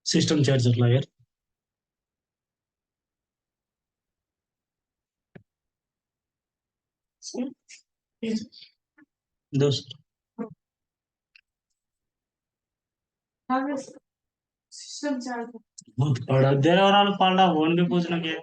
System charger layer. Those. पढ़ते और पढ़ा फोन भी पूछना क्या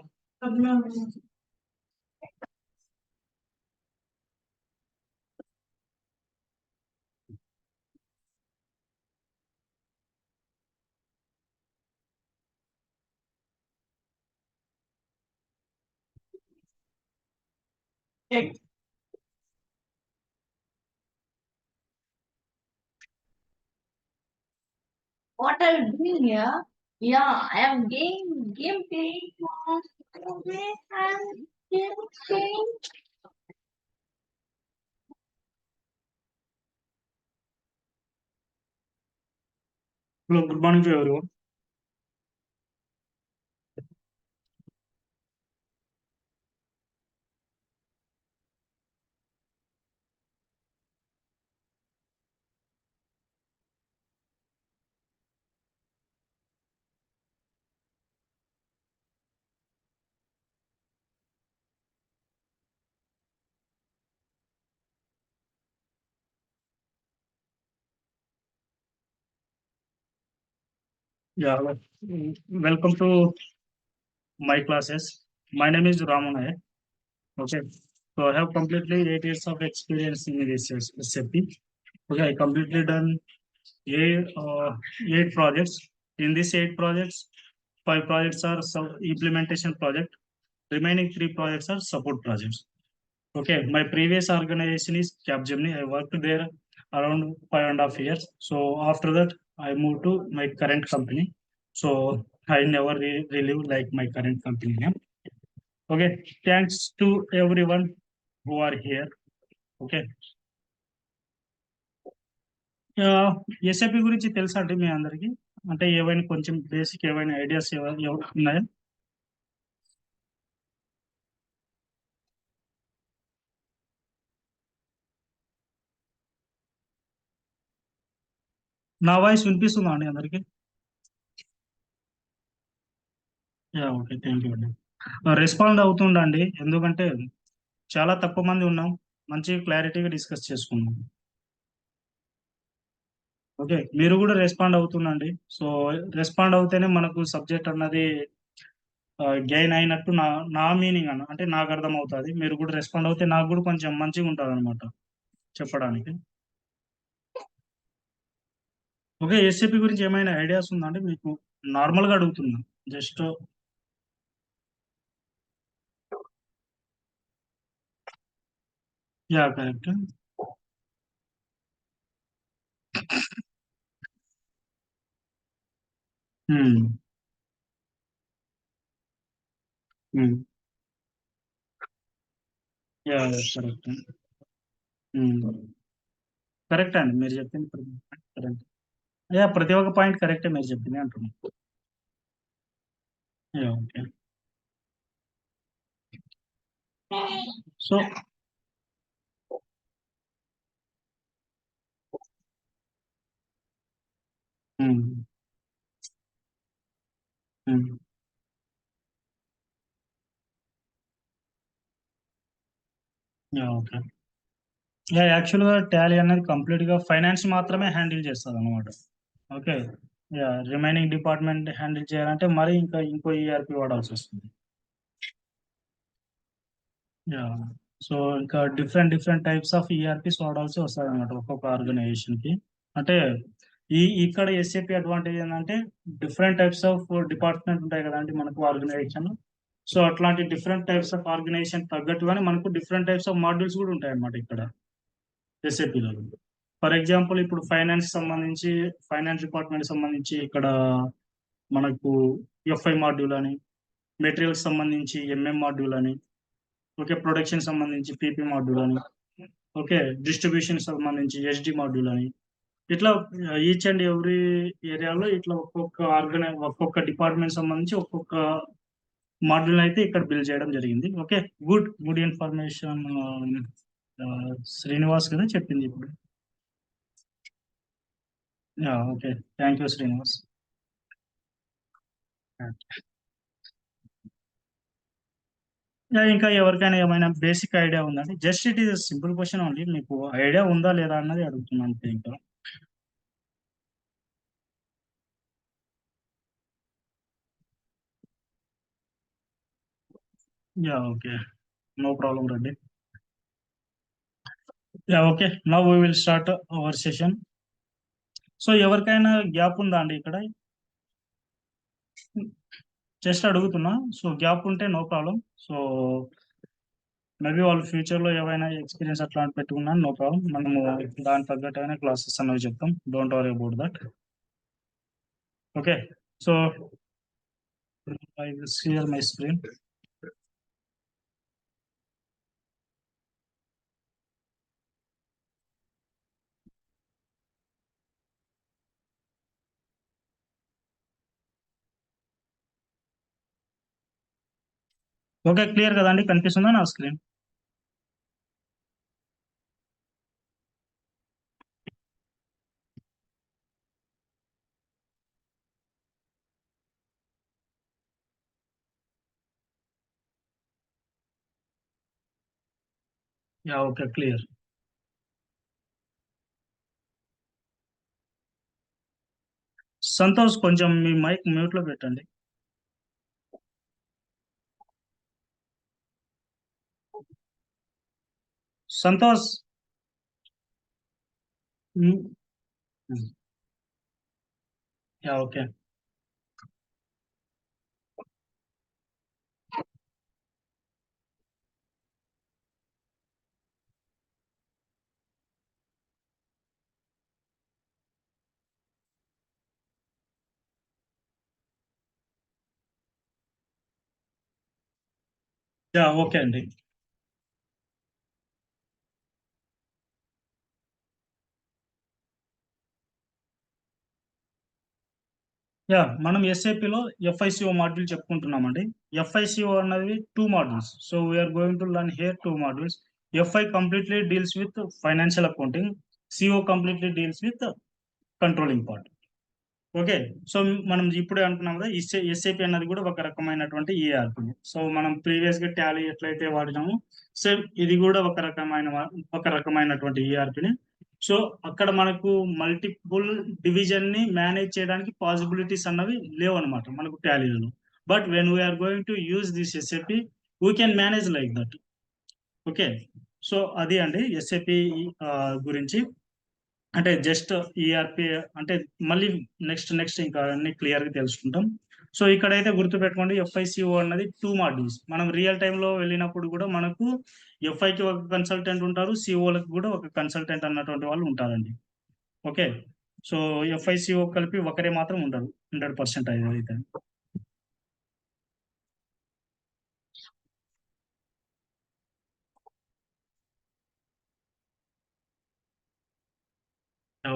What are you doing here? Yeah, I am game playing. Okay, I'm game playing. Hello, good morning to everyone. Yeah, welcome to my classes. My name is Raman. Okay, so I have completely 8 years of experience in this SAP. Okay, I completely done eight, 8 projects. In these 8 projects, 5 projects are implementation project. Remaining 3 projects are support projects. Okay, my previous organization is Capgemini. I worked there around 5.5 years. So after that, I moved to my current company. So I never relive like my current company name. Okay, thanks to everyone who are here. Okay, SIP గురించి తెలుసా అండి మీ అందరికి అంటే ఏవైనా కొంచెం basic ఏవైనా ideas ఉన్నాయా నా వాయిస్ వినిపిస్తుందా అండి అందరికి ఓకే థ్యాంక్ యూ అండి రెస్పాండ్ అవుతుండండి ఎందుకంటే చాలా తక్కువ మంది ఉన్నాం మంచి క్లారిటీగా డిస్కస్ చేసుకున్నాం ఓకే మీరు కూడా రెస్పాండ్ అవుతుండండి సో రెస్పాండ్ అవుతేనే మనకు సబ్జెక్ట్ అన్నది గెయిన్ అయినట్టు నా మీనింగ్ అంటే నాకు అర్థం అవుతుంది మీరు కూడా రెస్పాండ్ అవుతే నాకు కూడా కొంచెం మంచిగా ఉంటుంది అనమాట చెప్పడానికి ఓకే ఎస్ఏపి గురించి ఏమైనా ఐడియాస్ ఉందండి మీకు నార్మల్గా అడుగుతున్నా just yeah correct yeah correct correct అండి మీరు చెప్పింది కరెక్ట్ యా ప్రతి ఒక్క పాయింట్ కరెక్టే మీరు చెప్పింది అంటున్నాను yeah okay so yeah okay yeah యాక్చువల్గా టాలీ అనేది కంప్లీట్గా ఫైనాన్స్ మాత్రమే హ్యాండిల్ చేస్తుంది అనమాట okay yeah remaining department handle చేయాలంటే మరి ఇంకా ఇంకో ఈఆర్పి వాడాల్సి వస్తుంది యా సో ఇంకా డిఫరెంట్ డిఫరెంట్ టైప్స్ ఆఫ్ ఈఆర్పిస్ వాడాల్సి వస్తుంది అనమాట ఒక్కొక్క ఆర్గనైజేషన్ కి అంటే ఇక్కడ ఎస్ఏపి అడ్వాంటేజ్ ఏంటంటే డిఫరెంట్ టైప్స్ ఆఫ్ డిపార్ట్మెంట్ ఉంటాయి కదండి మనకు ఆర్గనైజేషన్ సో అట్లాంటి డిఫరెంట్ టైప్స్ ఆఫ్ ఆర్గనైజేషన్ తగ్గట్టుగానే మనకు డిఫరెంట్ టైప్స్ ఆఫ్ మాడ్యూల్స్ కూడా ఉంటాయి అన్నమాట ఇక్కడ ఎస్ఏపిలో ఫర్ ఎగ్జాంపుల్ ఇప్పుడు ఫైనాన్స్ డిపార్ట్మెంట్ సంబంధించి ఇక్కడ మనకు ఎఫ్ఐ మాడ్యూల్ అని మెటీరియల్స్ సంబంధించి ఎంఎం మాడ్యూల్ అని ఓకే ప్రొడక్షన్ సంబంధించి పీపీ మాడ్యూల్ అని ఓకే డిస్ట్రిబ్యూషన్ సంబంధించి ఎస్డి మాడ్యూల్ అని ఇట్లా ఈచ్ అండ్ ఎవ్రీ ఏరియాలో ఇట్లా ఒక్కొక్క డిపార్ట్మెంట్ సంబంధించి ఒక్కొక్క మాడ్యూల్ అయితే ఇక్కడ బిల్డ్ చేయడం జరిగింది. Okay, good information. శ్రీనివాస్ కదా చెప్పింది ఇప్పుడు. Okay, thank you Srinivas. ఇంకా ఎవరికైనా ఏమైనా బేసిక్ ఐడియా ఉందండి? Just it is simple question only. మీకు ఐడియా ఉందా లేదా అన్నది అడుగుతున్నాను అంతే ఇంకా. Okay, no problem Reddy. Okay, now we will start our session. So ఎవరికైనా గ్యాప్ ఉందా అండి ఇక్కడ? జస్ట్ అడుగుతున్నా. సో గ్యాప్ ఉంటే నో ప్రాబ్లం. సో మేబీ వాళ్ళు ఫ్యూచర్ లో ఏమైనా ఎక్స్పీరియన్స్ అట్లాంటి పెట్టుకున్నా నో ప్రాబ్లం. మనము దాని తగ్గట్టుగానే క్లాసెస్ అన్నవి చెప్తాం. Don't worry about that. Okay, so I will share my screen. Okay, clear కదండి? కనిపిస్తుందా నా స్క్రీన్? Okay, clear. సంతోష్, కొంచెం మీ మైక్ మ్యూట్ లో పెట్టండి. సంతోష్. ఓకే. ఓకే అండి. మనం ఎస్ఏపిలో ఎఫ్ఐసిఓ మాడ్యూల్ చెప్పుకుంటున్నామండి. ఎఫ్ఐసిఓ అన్నది 2 modules. So we are going to learn here 2 modules. FI completely deals with financial accounting. CO completely deals with controlling part. Okay, so మనం ఇప్పుడే అనుకున్నాం కదా, ఎస్ఏపి అన్నది కూడా ఒక రకమైనటువంటి ఈఆర్పి. సో మనం ప్రీవియస్ గా టాలీ ఎట్లయితే వాడినామో సేమ్ ఇది కూడా ఒక రకమైనటువంటి ఈఆర్పిని. సో అక్కడ మనకు మల్టిపుల్ డివిజన్ ని మేనేజ్ చేయడానికి పాసిబిలిటీస్ అన్నవి లేవు అనమాట మనకు టాలీలో. But when we're going to use this SAP, we can manage like that. Okay, so అది అండి ఎస్ఏపి గురించి. అంటే జస్ట్ ఈఆర్పి అంటే మళ్ళీ నెక్స్ట్ ఇంకా అన్ని క్లియర్ గా తెలుసుకుంటాం. సో ఇక్కడైతే గుర్తుపెట్టుకోండి, ఎఫ్ఐసిఓ అన్నది 2 మాడ్యూల్స్. మనం రియల్ టైమ్ లో వెళ్ళినప్పుడు కూడా మనకు ఎఫ్ఐకి ఒక కన్సల్టెంట్ ఉంటారు, సిఓలకు కూడా ఒక కన్సల్టెంట్ అన్నటువంటి వాళ్ళు ఉంటారండి. ఓకే, సో ఎఫ్ఐసిఓ కలిపి ఒకరే మాత్రం ఉండరు 100% అయితే.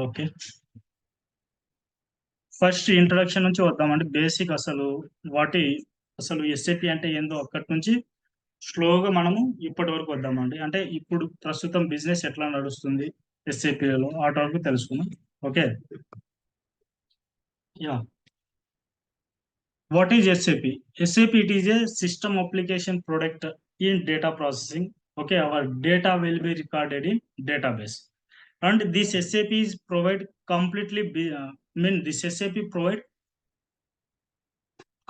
ఓకే, ఫస్ట్ ఇంట్రడక్షన్ నుంచి వద్దామండి. బేసిక్ వాటి అసలు ఎస్ఏపి అంటే ఏందో అక్కడి నుంచి స్లోగా మనము ఇప్పటి వరకు వద్దామండి. అంటే ఇప్పుడు ప్రస్తుతం బిజినెస్ ఎట్లా నడుస్తుంది ఎస్ఏపిలో ఆట వరకు తెలుసుకుందాం. Okay, ya what is SAP? SAP it is a system application product in data processing. Okay, our data will be recorded in database and this SAP is provide completely this SAP provide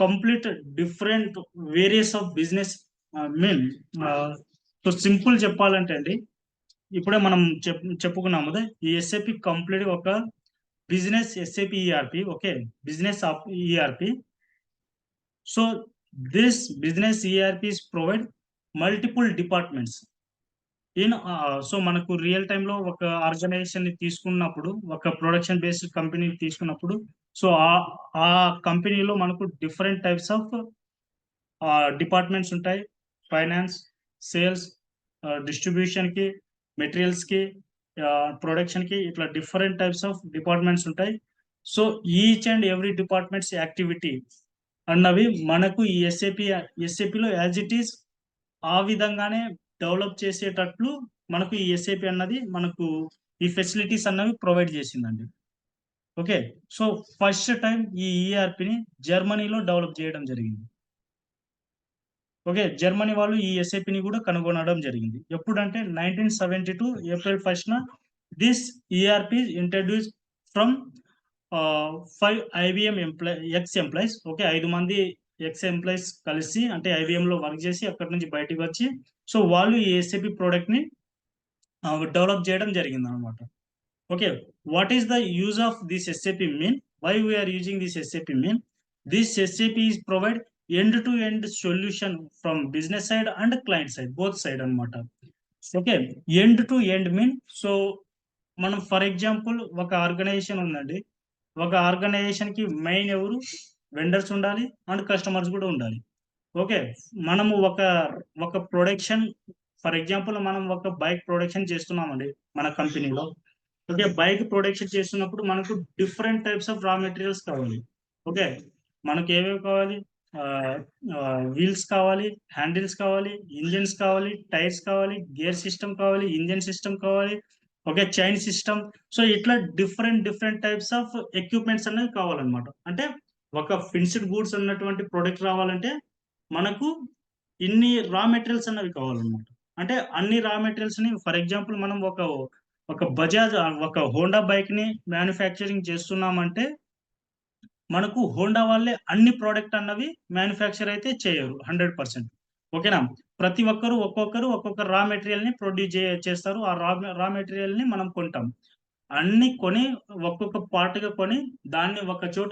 complete different various of business mean. So simple చెప్పాలంటే అండి, ఇప్పుడే మనం చెప్పుకున్నాము కదా, ఈ SAP complete ఒక business SAP ERP. Okay, business of ERP. So this business ERP provide multiple departments in. So మనకు real time లో ఒక ఆర్గనైజేషన్ ని తీసుకున్నప్పుడు, ఒక ప్రొడక్షన్ బేస్డ్ కంపెనీ తీసుకున్నప్పుడు, సో ఆ కంపెనీలో మనకు డిఫరెంట్ టైప్స్ ఆఫ్ డిపార్ట్మెంట్స్ ఉంటాయి. ఫైనాన్స్, సేల్స్, డిస్ట్రిబ్యూషన్ కి, మెటీరియల్స్ కి, ప్రొడక్షన్ కి ఇట్లా డిఫరెంట్ టైప్స్ ఆఫ్ డిపార్ట్మెంట్స్ ఉంటాయి. So each and every departments activity అన్నవి మనకు ఈ ఎస్ఏపిలో యాజ్ ఇట్ ఈస్ ఆ విధంగానే డెవలప్ చేసేటట్లు మనకు ఈ ఎస్ఏపి అన్నది మనకు ఈ ఫెసిలిటీస్ అన్నవి ప్రొవైడ్ చేసిందండి. ఓకే, సో ఫస్ట్ టైం ఈ ఈఆర్పిని జర్మనీలో డెవలప్ చేయడం జరిగింది. ఓకే, జర్మనీ వాళ్ళు ఈ ఎస్ఏపిని కూడా కనుగొనడం జరిగింది. ఎప్పుడంటే 1972 April 1st this ERP introduce from 5 IBM X employees. Okay, 5 మంది ఎక్స్ ఎంప్లాయీస్ కలిసి అంటే ఐబిఎం లో వర్క్ చేసి అక్కడి నుంచి బయటకు వచ్చి సో వాళ్ళు ఈ ఎస్ఏపి ప్రోడక్ట్ ని డెవలప్ చేయడం జరిగింది అనమాట. Okay, what is the use of this SAP mean, why we're using this SAP mean, this SAP is provide end to end solution from business side and client side, both side అనమాట. Okay, end to end mean, so మనం for example ఒక organization ఉందండి, ఒక organisation కి main ఎవరు, vendors ఉండాలి and customers కూడా ఉండాలి. ఓకే, మనము ఒక ప్రొడక్షన్, ఫర్ ఎగ్జాంపుల్ మనం ఒక బైక్ ప్రొడక్షన్ చేస్తున్నామండి మన కంపెనీలో. ఓకే, బైక్ ప్రొడక్షన్ చేస్తున్నప్పుడు మనకు డిఫరెంట్ టైప్స్ ఆఫ్ రా మెటీరియల్స్ కావాలి. ఓకే, మనకు ఏవేవి కావాలి, వీల్స్ కావాలి, హ్యాండిల్స్ కావాలి, ఇంజిన్స్ కావాలి, టైర్స్ కావాలి, గేర్ సిస్టమ్ కావాలి, ఇంజిన్ సిస్టమ్ కావాలి, ఓకే, చైన్ సిస్టమ్. సో ఇట్లా డిఫరెంట్ టైప్స్ ఆఫ్ ఎక్విప్మెంట్స్ అనేవి కావాలన్నమాట. అంటే ఒక ఫినిష్డ్ గూడ్స్ అన్నటువంటి ప్రొడక్ట్ రావాలంటే మనకు ఇన్ని రా మెటీరియల్స్ అన్నవి కావాలన్నమాట. అంటే అన్ని రా మెటీరియల్స్ ని ఫర్ ఎగ్జాంపుల్ మనం ఒక బజాజ్ ఒక హోండా బైక్ ని మ్యానుఫ్యాక్చరింగ్ చేస్తున్నామంటే మనకు హోండా వాళ్ళే అన్ని ప్రోడక్ట్ అన్నవి మ్యానుఫ్యాక్చర్ అయితే చేయరు 100%. ఓకేనా, ప్రతి ఒక్కొక్కరు ఒక్కొక్క రా మెటీరియల్ ని ప్రొడ్యూస్ చేస్తారు. ఆ రా మెటీరియల్ ని మనం కొంటాం. అన్ని కొని ఒక్కొక్క పార్ట్ గా కొని దాన్ని ఒక చోట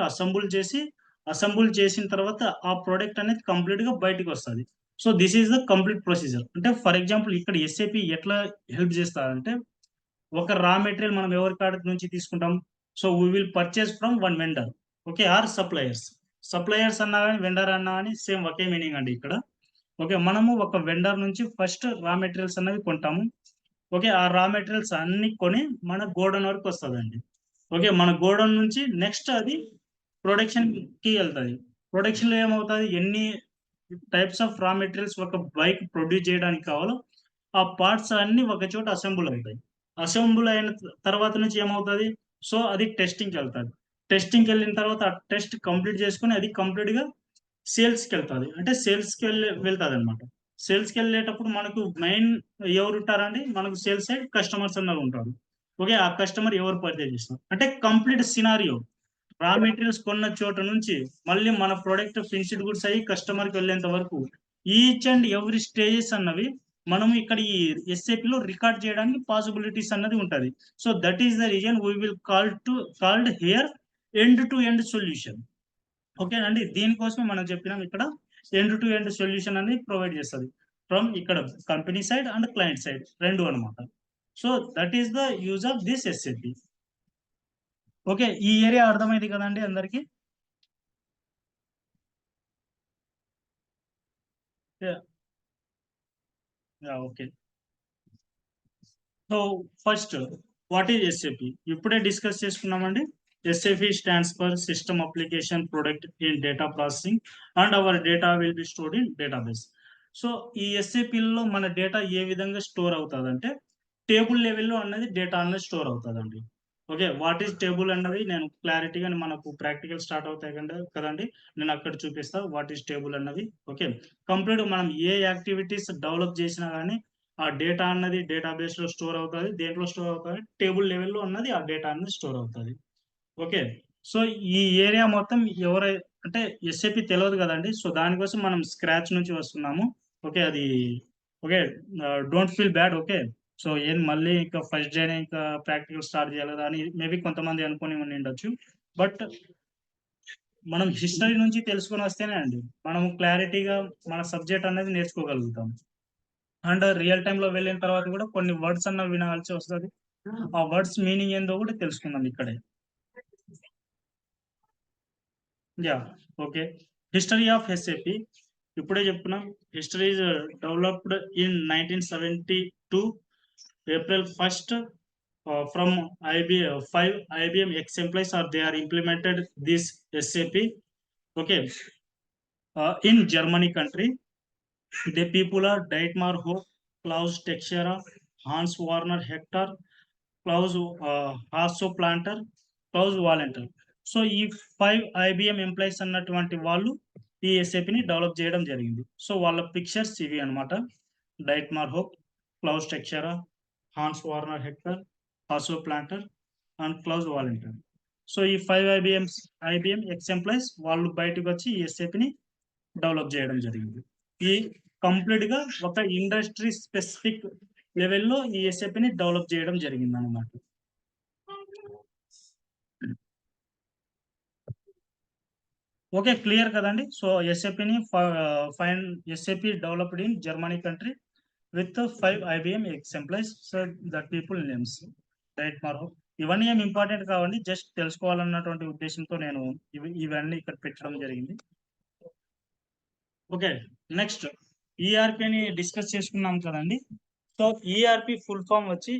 అసెంబుల్ చేసిన తర్వాత ఆ ప్రోడక్ట్ అనేది కంప్లీట్ గా బయటకు వస్తుంది. So this is the complete procedure. అంటే ఫర్ ఎగ్జాంపుల్ ఇక్కడ ఎస్ఏపి ఎట్లా హెల్ప్ చేస్తారంటే, ఒక రా మెటీరియల్ మనం ఎవరి కాడ నుంచి తీసుకుంటాం, so we will purchase from one vendor. Okay, or suppliers అన్నా కానీ వెండర్ అన్నా కానీ సేమ్ ఒకే మీనింగ్ అండి ఇక్కడ. ఓకే, మనము ఒక వెండర్ నుంచి ఫస్ట్ రా మెటీరియల్స్ అనేవి కొంటాము. ఓకే, ఆ రా మెటీరియల్స్ అన్ని కొని మన గోడౌన్ వరకు వస్తుందండి. ఓకే, మన గోడౌన్ నుంచి నెక్స్ట్ అది ప్రొడక్షన్ కి వెళ్తుంది. ప్రొడక్షన్ లో ఏమవుతుంది, ఎన్ని టైప్స్ ఆఫ్ రా మెటీరియల్స్ ఒక బైక్ ప్రొడ్యూస్ చేయడానికి కావాలో ఆ పార్ట్స్ అన్ని ఒక చోట అసెంబుల్ అవుతాయి. అసెంబుల్ అయిన తర్వాత నుంచి ఏమవుతుంది, సో అది టెస్టింగ్కి వెళ్తుంది. టెస్టింగ్కి వెళ్ళిన తర్వాత ఆ టెస్ట్ కంప్లీట్ చేసుకుని అది కంప్లీట్ గా సేల్స్కి వెళ్తుంది. అంటే సేల్స్కి వెళ్తుంది అనమాట. సేల్స్కి వెళ్ళేటప్పుడు మనకు మెయిన్ ఎవరు ఉంటారండి, మనకు సేల్స్ సైడ్ కస్టమర్స్ అన్నది ఉంటారు. ఓకే, ఆ కస్టమర్ ఎవరు పర్చేజ్ చేస్తారు అంటే కంప్లీట్ సినారియో, రా మెటీరియల్స్ కొన్న చోట నుంచి మళ్ళీ మన ప్రొడక్ట్ ఫినిష్డ్ గుడ్స్ అయ్యి కస్టమర్కి వెళ్ళేంత వరకు ఈచ్ అండ్ ఎవ్రీ స్టేజెస్ అన్నవి మనం ఇక్కడ ఈ ఎస్ఏపి లో రికార్డ్ చేయడానికి పాసిబిలిటీస్ అన్నది ఉంటది. So that is the reason we will called here end to end solution. Okay అండి, దీనికోసమే మనం చెప్పినాం ఇక్కడ ఎండ్ టు ఎండ్ సొల్యూషన్ అనేది ప్రొవైడ్ చేస్తుంది ఫ్రమ్ ఇక్కడ company side and client side రెండు అనమాట. So that is the use of this SAP. Okay, ఈ ఏరియా అర్థమైంది కదండి అందరికి. Okay, so first what is SAP ఇప్పుడే డిస్కస్ చేసుకున్నామండి. SAP stands for system application product in data processing and hour data will B stored in database. So ఈ ఎస్ఏపిలో మన data ఏ విధంగా store అవుతుంది అంటే టేబుల్ లెవెల్లో అన్నది డేటా అన్నది స్టోర్ అవుతుందండి. ఓకే, వాట్ ఈస్ టేబుల్ అన్నది నేను క్లారిటీగా మనకు ప్రాక్టికల్ స్టార్ట్ అవుతాయి కదండి, నేను అక్కడ చూపిస్తా వాట్ ఈస్ టేబుల్ అన్నది. ఓకే, కంప్లీట్ మనం ఏ యాక్టివిటీస్ డెవలప్ చేసినా కానీ ఆ డేటా అన్నది డేటాబేస్ లో స్టోర్ అవుతుంది. దేంట్లో స్టోర్ అవుతుంది, టేబుల్ లెవెల్లో అన్నది ఆ డేటా అన్నది స్టోర్ అవుతుంది. ఓకే, సో ఈ ఏరియా మొత్తం అంటే ఎస్ఏపి తెలియదు కదండి, సో దానికోసం మనం స్క్రాచ్ నుంచి వస్తున్నాము. ఓకే, అది okay, don't feel bad. Okay, so ఏం మళ్ళీ ఇంకా ఫస్ట్ డేనే ఇంకా ప్రాక్టికల్ స్టార్ట్ చేయాలి కదా అని మేబీ కొంతమంది అనుకుని ఉండొచ్చు. బట్ మనం హిస్టరీ నుంచి తెలుసుకొని వస్తేనే అండి మనం క్లారిటీగా మన సబ్జెక్ట్ అనేది నేర్చుకోగలుగుతాం. అండ్ రియల్ టైమ్ లో వెళ్ళిన తర్వాత కూడా కొన్ని వర్డ్స్ అన్న వినాల్సి వస్తుంది. ఆ వర్డ్స్ మీనింగ్ ఏందో కూడా తెలుసుకుందాం ఇక్కడే. Yeah, okay, history of SAP ఇప్పుడే చెప్పుకున్నాం. History developed in 1972 April 1st from IBM, 5 IBM X employees are they are implemented this SAP. Okay, in Germany country, the people are Dietmar Hoch, Klaus Teixeira, Hans Werner Hector, Klaus Hasso Planter, Klaus Walenter. So ఈ 5 IBM employees అన్నటువంటి వాళ్ళు ఈ ఎస్ఏపిని develop చేయడం జరిగింది. So వాళ్ళ pictures ఇవి అనమాట. Dietmar Hopp, Claus Tschira, Hans Werner Hector, Hasso Plattner and Claus Wellenreuther. So ఈ 5 ఐబిఎం ఎక్స్ ఎంప్లాయీస్ వాళ్ళు బయటకు వచ్చి ఈ ఎస్ఏపిని డెవలప్ చేయడం జరిగింది. ఈ కంప్లీట్ గా ఒక ఇండస్ట్రీ స్పెసిఫిక్ లెవెల్లో ఈ ఎస్ఏపిని డెవలప్ చేయడం జరిగింది అనమాట. ఓకే, క్లియర్ కదండి. సో ఎస్ఏపిని SAP developed in Germany country with 5 IBM ex employees. So that people names right mark. ఇవన్నీ ఏమి ఇంపార్టెంట్ కావండి, జస్ట్ తెలుసుకోవాలన్నటువంటి ఉద్దేశంతో నేను ఇవన్నీ ఇక్కడ పెట్టడం జరిగింది. ఓకే, నెక్స్ట్ ఈఆర్పిని డిస్కస్ చేసుకున్నాం కదండి. సో ఈఆర్పి ఫుల్ ఫామ్ వచ్చి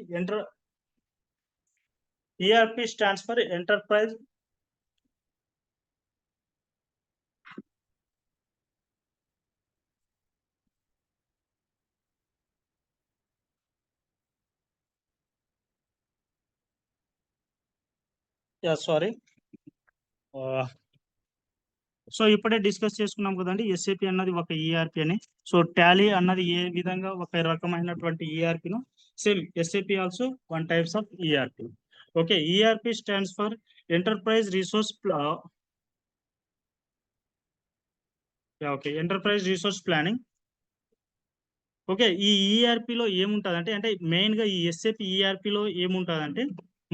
ERP stands for enterprise sorry. So ఇప్పుడే డిస్కస్ చేసుకున్నాం కదండి, ఎస్ఏపి అన్నది ఒక ఈఆర్పి అని. సో టాలీ అన్నది ఏ విధంగా ఒక రకమైనటువంటి ఈఆర్పిను, same SAP also one types of ERP. Okay, ERP stands for enterprise resource enterprise resource planning. Okay, ఈ ఈఆర్పిలో ఏముంటుంది అంటే మెయిన్ గా ఈ ఎస్ఏపి ఈఆర్పిలో ఏముంటుంది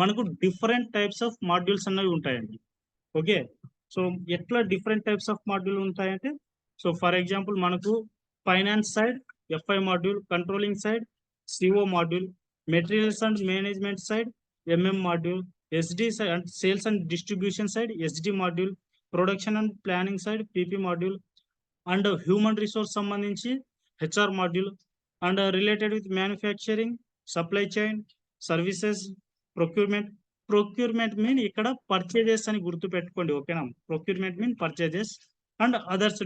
మనకు డిఫరెంట్ టైప్స్ ఆఫ్ మాడ్యూల్స్ అన్నవి ఉంటాయండి. ఓకే, సో ఎట్లా డిఫరెంట్ టైప్స్ ఆఫ్ మాడ్యూల్ ఉంటాయంటే, సో ఫర్ ఎగ్జాంపుల్ మనకు finance side FI module, controlling side CO module, materials and management side MM module, SD side and sales and distribution side SD module, production and planning side PP module, and human resource సంబంధించి HR module, and related with manufacturing, supply chain, services, procurement. Procurement mean ఇక్కడ purchases అని గుర్తు పెట్టుకోండి. ఓకేనా, procurement mean purchases and others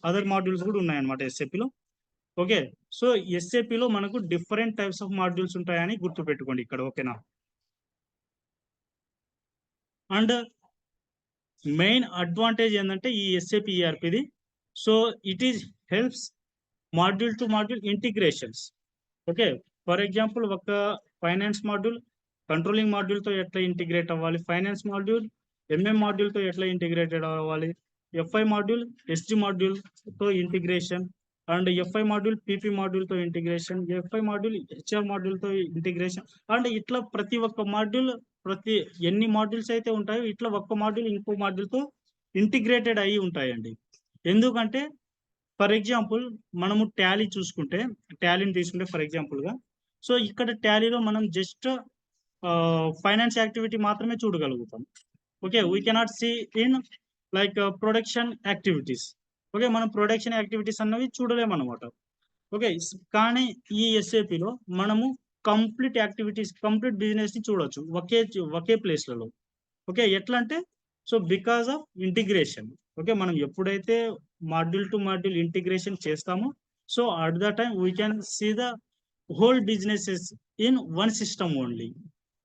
other modules కూడా ఉన్నాయన్నమాట ఎస్ఏపిలో. Okay, so ఎస్ఏపిలో మనకు డిఫరెంట్ టైప్స్ ఆఫ్ మాడ్యూల్స్ ఉంటాయని గుర్తు పెట్టుకోండి ఇక్కడ. ఓకేనా, అండ్ మెయిన్ అడ్వాంటేజ్ ఏంటంటే ఈ ఎస్ఏపి ఈఆర్పిది, so it is helps module to module integrations. Okay, for example ఒక ఫైనాన్స్ మాడ్యూల్ కంట్రోలింగ్ మాడ్యూల్తో ఎట్లా ఇంటిగ్రేట్ అవ్వాలి, ఫైనాన్స్ మాడ్యూల్ ఎంఎం మాడ్యూల్తో ఎట్లా ఇంటిగ్రేటెడ్ అవ్వాలి, ఎఫ్ఐ మాడ్యూల్ ఎస్జి మాడ్యూల్తో integration, and FI module PP మాడ్యూల్తో ఇంటిగ్రేషన్, ఎఫ్ఐ మాడ్యూల్ హెచ్ఆర్ మాడ్యూల్తో integration. And ఇట్లా ప్రతి ఒక్క మాడ్యూల్, ఎన్ని మాడ్యూల్స్ అయితే ఉంటాయో ఇట్లా ఒక్క మాడ్యూల్ ఇంకో మాడ్యూల్తో ఇంటిగ్రేటెడ్ అయ్యి ఉంటాయండి. ఎందుకంటే ఫర్ ఎగ్జాంపుల్ మనము టాలీ చూసుకుంటే, టాలీని తీసుకుంటే ఫర్ ఎగ్జాంపుల్గా, సో ఇక్కడ టాలీలో మనం జస్ట్ ఫైనాన్స్ యాక్టివిటీ మాత్రమే చూడగలుగుతాం. Okay, we cannot see in like production activities. Okay, మనం ప్రొడక్షన్ యాక్టివిటీస్ అన్నవి చూడలేము అనమాట. ఓకే, కానీ ఈ ఎస్ఏపిలో మనము కంప్లీట్ యాక్టివిటీస్, కంప్లీట్ బిజినెస్ ని చూడొచ్చు ఒకే ప్లేస్లలో. ఓకే, ఎట్లా అంటే, so because of integration. Okay, మనం ఎప్పుడైతే మాడ్యూల్ టు మాడ్యూల్ ఇంటిగ్రేషన్ చేస్తామో, so at the time we can see the whole businesses in one system only.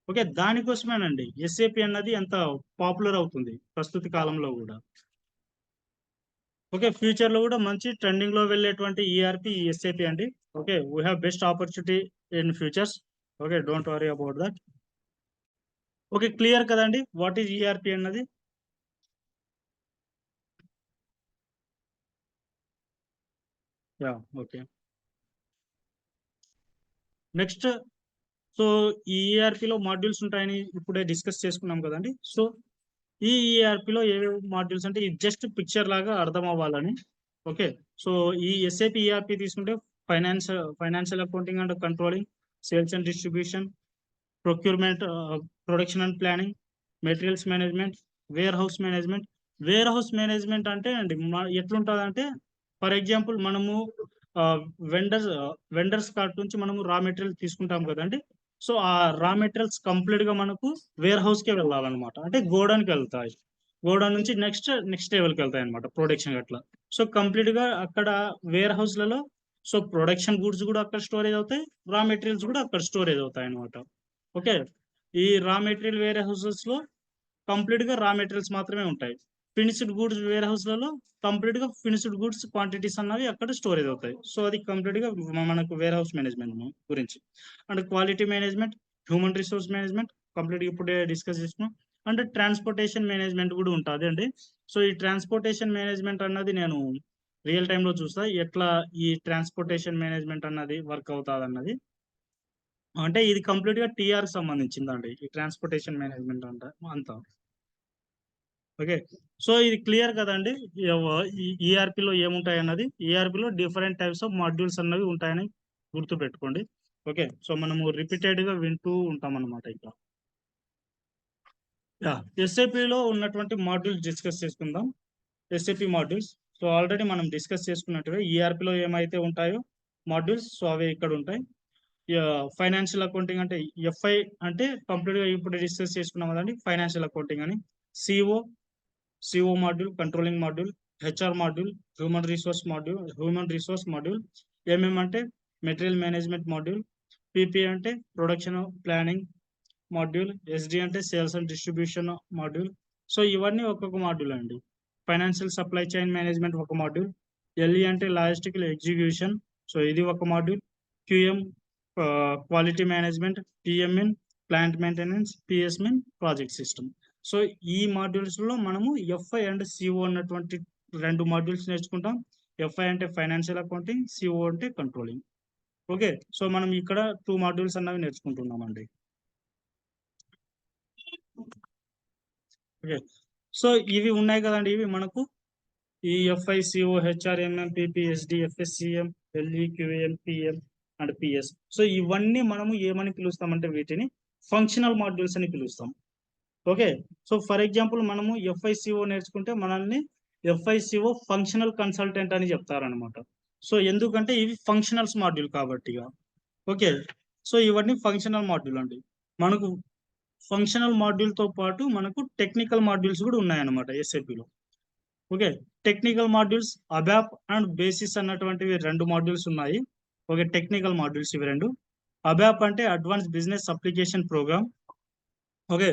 Okay, దానికోసమేనండి ఎస్ఏపి అన్నది ఎంత పాపులర్ అవుతుంది ప్రస్తుత కాలంలో కూడా. ఓకే, ఫ్యూచర్ లో కూడా మంచి ట్రెండింగ్ లో వెళ్ళేటువంటి ఈఆర్పి ఎస్ఏపి అండి. Okay, we have best opportunity in futures. Okay, don't worry about that. Okay, clear కదండి వాట్ ఈజ్ ఈఆర్పి అన్నది. Yeah, okay. నెక్స్ట్, సో ఈ ఈఆర్పిలో మాడ్యూల్స్ ఉంటాయని ఇప్పుడే డిస్కస్ చేసుకున్నాం కదండి. సో ఈ ఈఆర్పిలో ఏ మాడ్యూల్స్ అంటే ఇది జస్ట్ పిక్చర్ లాగా అర్థం అవ్వాలని. ఓకే, సో ఈ ఎస్ఏపి ఈఆర్పి తీసుకుంటే financial accounting and controlling, sales and distribution, procurement, production and planning, materials management, warehouse management. Warehouse management అంటే అండి ఎట్లుంటుంది అంటే, ఫర్ ఎగ్జాంపుల్ మనము వెండర్స్ కార్ట్ నుంచి మనము రా మెటీరియల్ తీసుకుంటాం కదండి. సో ఆ రా మెటీరియల్స్ కంప్లీట్ గా మనకు వేర్ హౌస్ కే వెళ్ళాలన్నమాట, అంటే గోడౌన్కి వెళ్తాయి. గోడౌన్ నుంచి నెక్స్ట్ లెవెల్కి వెళ్తాయి అనమాట, ప్రొడక్షన్ అట్లా. సో కంప్లీట్ గా అక్కడ వేర్ హౌస్లలో సో ప్రొడక్షన్ గూడ్స్ కూడా అక్కడ స్టోరేజ్ అవుతాయి, రా మెటీరియల్స్ కూడా అక్కడ స్టోరేజ్ అవుతాయి అనమాట. ఓకే, ఈ రా మెటీరియల్ వేర్ హౌసెస్ లో కంప్లీట్ గా రా మెటీరియల్స్ మాత్రమే ఉంటాయి. ఫినిష్డ్ గూడ్స్ వేర్ హౌస్లలో కంప్లీట్ గా ఫినిష్డ్ గూడ్స్ క్వాంటిటీస్ అన్నవి అక్కడ స్టోరేజ్ అవుతాయి. సో అది కంప్లీట్ గా మనకు వేర్ హౌస్ మేనేజ్మెంట్ గురించి. And quality management, human resource management complete ఇప్పుడే డిస్కస్ చేసుకున్నాం. అండ్ ట్రాన్స్పోర్టేషన్ మేనేజ్మెంట్ కూడా ఉంటుంది అండి. సో ఈ ట్రాన్స్పోర్టేషన్ మేనేజ్మెంట్ అన్నది నేను రియల్ టైంలో చూస్తా, ఎట్లా ఈ ట్రాన్స్పోర్టేషన్ మేనేజ్మెంట్ అన్నది వర్క్ అవుతుంది అన్నది. అంటే ఇది కంప్లీట్ గా టీఆర్ సంబంధించిందండి, ఈ ట్రాన్స్పోర్టేషన్ మేనేజ్మెంట్ అంతా. ఓకే, సో ఇది క్లియర్ కదండి. ఈ ఈఆర్పిలో ఏముంటాయి అన్నది. ఈఆర్పిలో డిఫరెంట్ టైప్స్ ఆఫ్ మాడ్యూల్స్ అన్నవి ఉంటాయని గుర్తు పెట్టుకోండి. ఓకే, సో మనము రిపీటెడ్ గా వింటూ ఉంటాం అన్నమాట ఇక్కడ. ఎస్ఏపిలో ఉన్నటువంటి మాడ్యూల్స్ డిస్కస్ చేసుకుందాం. ఎస్ఏపి మాడ్యూల్స్, సో ఆల్రెడీ మనం డిస్కస్ చేసుకున్నట్టుగా ఈఆర్పిలో ఏమైతే ఉంటాయో మాడ్యూల్స్, సో అవి ఇక్కడ ఉంటాయి. ఫైనాన్షియల్ అకౌంటింగ్ అంటే ఎఫ్ఐ అంటే కంప్లీట్ గా ఇప్పుడు డిస్కస్ చేసుకున్నాం కదండి, ఫైనాన్షియల్ అకౌంటింగ్ అని. CO module, controlling module, HR module, human resource module, MM అంటే మెటీరియల్ మేనేజ్మెంట్ మాడ్యూల్, పిపి అంటే ప్రొడక్షన్ ప్లానింగ్ మాడ్యూల్, ఎస్డి అంటే sales and distribution module. So ఇవన్నీ ఒక్కొక్క మాడ్యూల్ అండి. ఫైనాన్షియల్ సప్లై చైన్ మేనేజ్మెంట్ ఒక మాడ్యూల్, ఎల్ఈ అంటే logistical execution, so ఇది ఒక module, QM quality management, PMN plant maintenance, PSN project system. So ఈ మాడ్యూల్స్ లో మనము ఎఫ్ఐ అండ్ సిఓ అన్నటువంటి రెండు మాడ్యూల్స్ నేర్చుకుంటాం. ఎఫ్ఐ అంటే ఫైనాన్షియల్ అకౌంటింగ్, సిఓ అంటే కంట్రోలింగ్. ఓకే, సో మనం ఇక్కడ 2 మాడ్యూల్స్ అన్నవి నేర్చుకుంటున్నాం అండి. ఓకే, సో ఇవి ఉన్నాయి కదండి, ఇవి మనకు ఈ FI, CO, HR, MM, PP, SD, FSCM, LE, QM, PM and PS. So ఇవన్నీ మనము ఏమని పిలుస్తామంటే వీటిని ఫంక్షనల్ మాడ్యూల్స్ అని పిలుస్తాం. ఓకే, సో ఫర్ ఎగ్జాంపుల్ మనము ఎఫ్ఐసిఓ నేర్చుకుంటే మనల్ని ఎఫ్ఐసిఓ ఫంక్షనల్ కన్సల్టెంట్ అని చెప్తారనమాట. సో ఎందుకంటే ఇవి ఫంక్షనల్స్ మాడ్యూల్ కాబట్టి. ఓకే, సో ఇవన్నీ ఫంక్షనల్ మాడ్యూల్ అండి. మనకు ఫంక్షనల్ మాడ్యూల్ తో పాటు మనకు టెక్నికల్ మాడ్యూల్స్ కూడా ఉన్నాయన్నమాట ఎస్ఏపిలో. Okay, technical modules ABAP and basis అన్నటువంటివి 2 మాడ్యూల్స్ ఉన్నాయి. ఓకే, టెక్నికల్ మాడ్యూల్స్ ఇవి 2. అబాప్ అంటే advance business application program. Okay,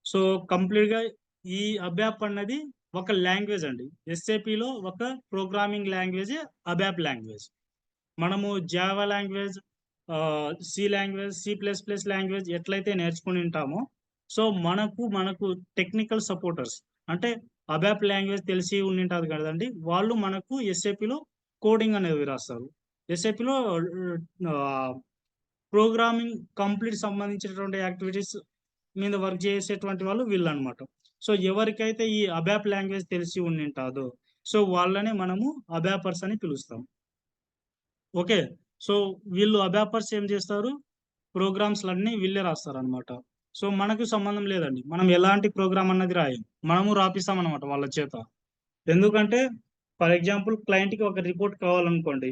so complete గా ఈ అబాప్ అన్నది ఒక లాంగ్వేజ్ అండి. ఎస్ఏపిలో ఒక ప్రోగ్రామింగ్ లాంగ్వేజ్ అబాప్ లాంగ్వేజ్. మనము జావా లాంగ్వేజ్, సి++, లాంగ్వేజ్ ఎట్లయితే నేర్చుకుని ఉంటామో, సో మనకు టెక్నికల్ సపోర్టర్స్ అంటే అబాప్ లాంగ్వేజ్ తెలిసి ఉండింటది కదండి, వాళ్ళు మనకు ఎస్ఏపిలో కోడింగ్ అనేది రాస్తారు. ఎస్ఏపిలో ప్రోగ్రామింగ్ కంప్లీట్ సంబంధించినటువంటి యాక్టివిటీస్ మీద వర్క్ చేసేటువంటి వాళ్ళు వీళ్ళు అనమాట. సో ఎవరికైతే ఈ అబాప్ లాంగ్వేజ్ తెలిసి ఉండింటాదో సో వాళ్ళని మనము అబాపర్స్ అని పిలుస్తాం. ఓకే, సో వీళ్ళు అబాపర్స్ ఏం చేస్తారు, ప్రోగ్రామ్స్ అన్ని వీళ్ళే రాస్తారు అనమాట. సో మనకు సంబంధం లేదండి, మనం ఎలాంటి ప్రోగ్రామ్ అన్నది రాయం, మనము రాపిస్తాం అనమాట వాళ్ళ చేత. ఎందుకంటే ఫర్ ఎగ్జాంపుల్ క్లయింట్కి ఒక రిపోర్ట్ కావాలనుకోండి,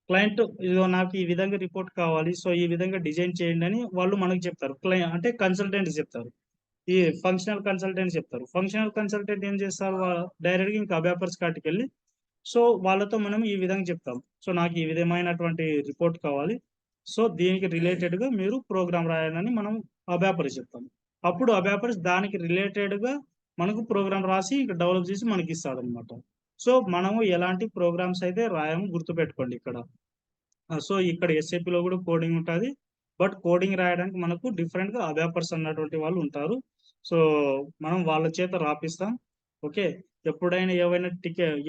క్లయింట్ ఇదిగో నాకు ఈ విధంగా రిపోర్ట్ కావాలి, సో ఈ విధంగా డిజైన్ చేయండి అని వాళ్ళు మనకు చెప్తారు. అంటే కన్సల్టెంట్ చెప్తారు, ఈ ఫంక్షనల్ కన్సల్టెంట్ చెప్తారు. ఫంక్షనల్ కన్సల్టెంట్ ఏం చేస్తారు, డైరెక్ట్గా ఇంకా అబాపర్స్ కాటికి వెళ్ళి సో వాళ్ళతో మనం ఈ విధంగా చెప్తాం, సో నాకు ఈ విధమైనటువంటి రిపోర్ట్ కావాలి, సో దీనికి రిలేటెడ్ గా మీరు ప్రోగ్రామ్ రాయాలని మనం అబాపర్స్ చెప్తాం. అప్పుడు అబాపర్స్ దానికి రిలేటెడ్ గా మనకు ప్రోగ్రామ్ రాసి డెవలప్ చేసి మనకి ఇస్తాడు అనమాట. సో మనము ఎలాంటి ప్రోగ్రామ్స్ అయితే రాయము, గుర్తుపెట్టుకోండి ఇక్కడ. సో ఇక్కడ SAP లో కూడా కోడింగ్ ఉంటుంది, బట్ కోడింగ్ రాయడానికి మనకు డిఫరెంట్ గా అబాపర్స్ అన్నటువంటి వాళ్ళు ఉంటారు. సో మనం వాళ్ళ చేత రాపిస్తాం. ఓకే, ఎప్పుడైనా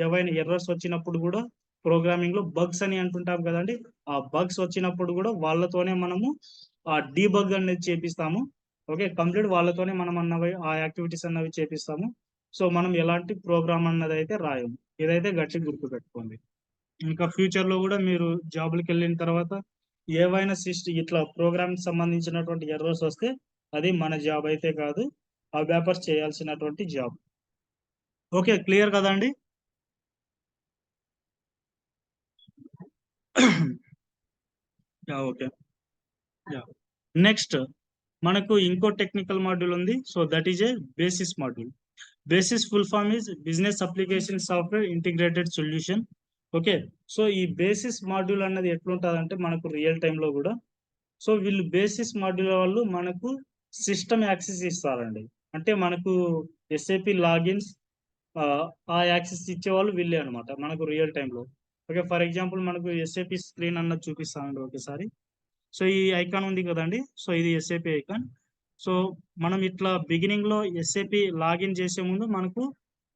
ఏవైనా ఎర్రర్స్ వచ్చినప్పుడు కూడా ప్రోగ్రామింగ్ లో బగ్స్ అని అంటుంటాం కదండి, ఆ బగ్స్ వచ్చినప్పుడు కూడా వాళ్ళతోనే మనము ఆ డీబగ్ అనేది చేపిస్తాము. ఓకే, కంప్లీట్ వాళ్ళతోనే మనం అన్నవి ఆ యాక్టివిటీస్ అన్నవి చేపిస్తాము. సో మనం ఎలాంటి ప్రోగ్రామ్ అన్నది అయితే రాయము, ఇదైతే గట్టి గుర్తు పెట్టుకోండి. ఇంకా ఫ్యూచర్ లో కూడా మీరు జాబులకి వెళ్ళిన తర్వాత ఏవైనా ఇట్లా ప్రోగ్రామ్ సంబంధించినటువంటి ఎర్రర్స్ వస్తే అది మన జాబ్ అయితే కాదు, ఆ పేపర్స్ చేయాల్సినటువంటి జాబ్. ఓకే, క్లియర్ కదండి. ఓకే, నెక్స్ట్ మనకు ఇంకో టెక్నికల్ మాడ్యూల్ ఉంది. So that is a basis module. Basis full form is business application software integrated solution. Okay, so ఈ బేసిస్ మాడ్యూల్ అన్నది ఎట్లుంటుంది అంటే మనకు రియల్ టైంలో కూడా, సో వీళ్ళు బేసిస్ మాడ్యూల్ వాళ్ళు మనకు సిస్టమ్ యాక్సెస్ ఇస్తారండి. అంటే మనకు ఎస్ఏపి లాగిన్స్ ఆ యాక్సెస్ ఇచ్చేవాళ్ళు వీళ్ళే అనమాట మనకు రియల్ టైంలో. ఓకే, ఫర్ ఎగ్జాంపుల్ మనకు ఎస్ఏపి స్క్రీన్ అన్నది చూపిస్తానండి ఒకసారి. సో ఈ ఐకాన్ ఉంది కదండి, సో ఇది ఎస్ఏపి ఐకాన్. సో మనం ఇట్లా బిగినింగ్ లో ఎస్ఏపి లాగిన్ చేసే ముందు మనకు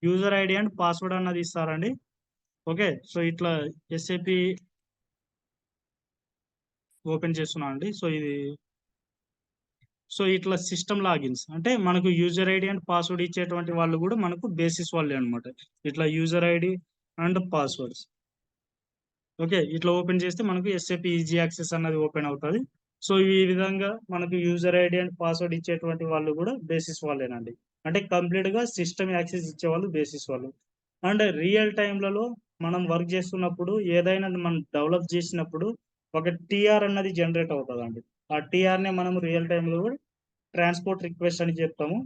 యూజర్ ఐడి అండ్ పాస్వర్డ్ అన్నది ఇస్తారండి. ఓకే, సో ఇట్లా ఎస్ఏపి ఓపెన్ చేస్తున్నా అండి. సో ఇట్లా సిస్టమ్ లాగిన్స్ అంటే మనకు యూజర్ ఐడి అండ్ పాస్వర్డ్ ఇచ్చేటువంటి వాళ్ళు కూడా మనకు బేసిస్ వాళ్ళే అనమాట. ఇట్లా user ID and passwords. Okay, ఇట్లా ఓపెన్ చేస్తే మనకు ఎస్ఏపి ఈజీ యాక్సెస్ అన్నది ఓపెన్ అవుతుంది. సో ఈ విధంగా మనకు యూజర్ ఐడి అండ్ పాస్వర్డ్ ఇచ్చేటువంటి వాళ్ళు కూడా బేసిస్ వాళ్ళేనండి. అంటే కంప్లీట్ గా సిస్టమ్ యాక్సెస్ ఇచ్చేవాళ్ళు బేసిస్ వాళ్ళు. అండ్ రియల్ టైంలలో మనం వర్క్ చేస్తున్నప్పుడు ఏదైనా మనం డెవలప్ చేసినప్పుడు ఒక టీఆర్ అన్నది జనరేట్ అవుతుందండి. ఆ టీఆర్ నే మనం రియల్ టైంలో ట్రాన్స్పోర్ట్ రిక్వెస్ట్ అని చెప్తాము.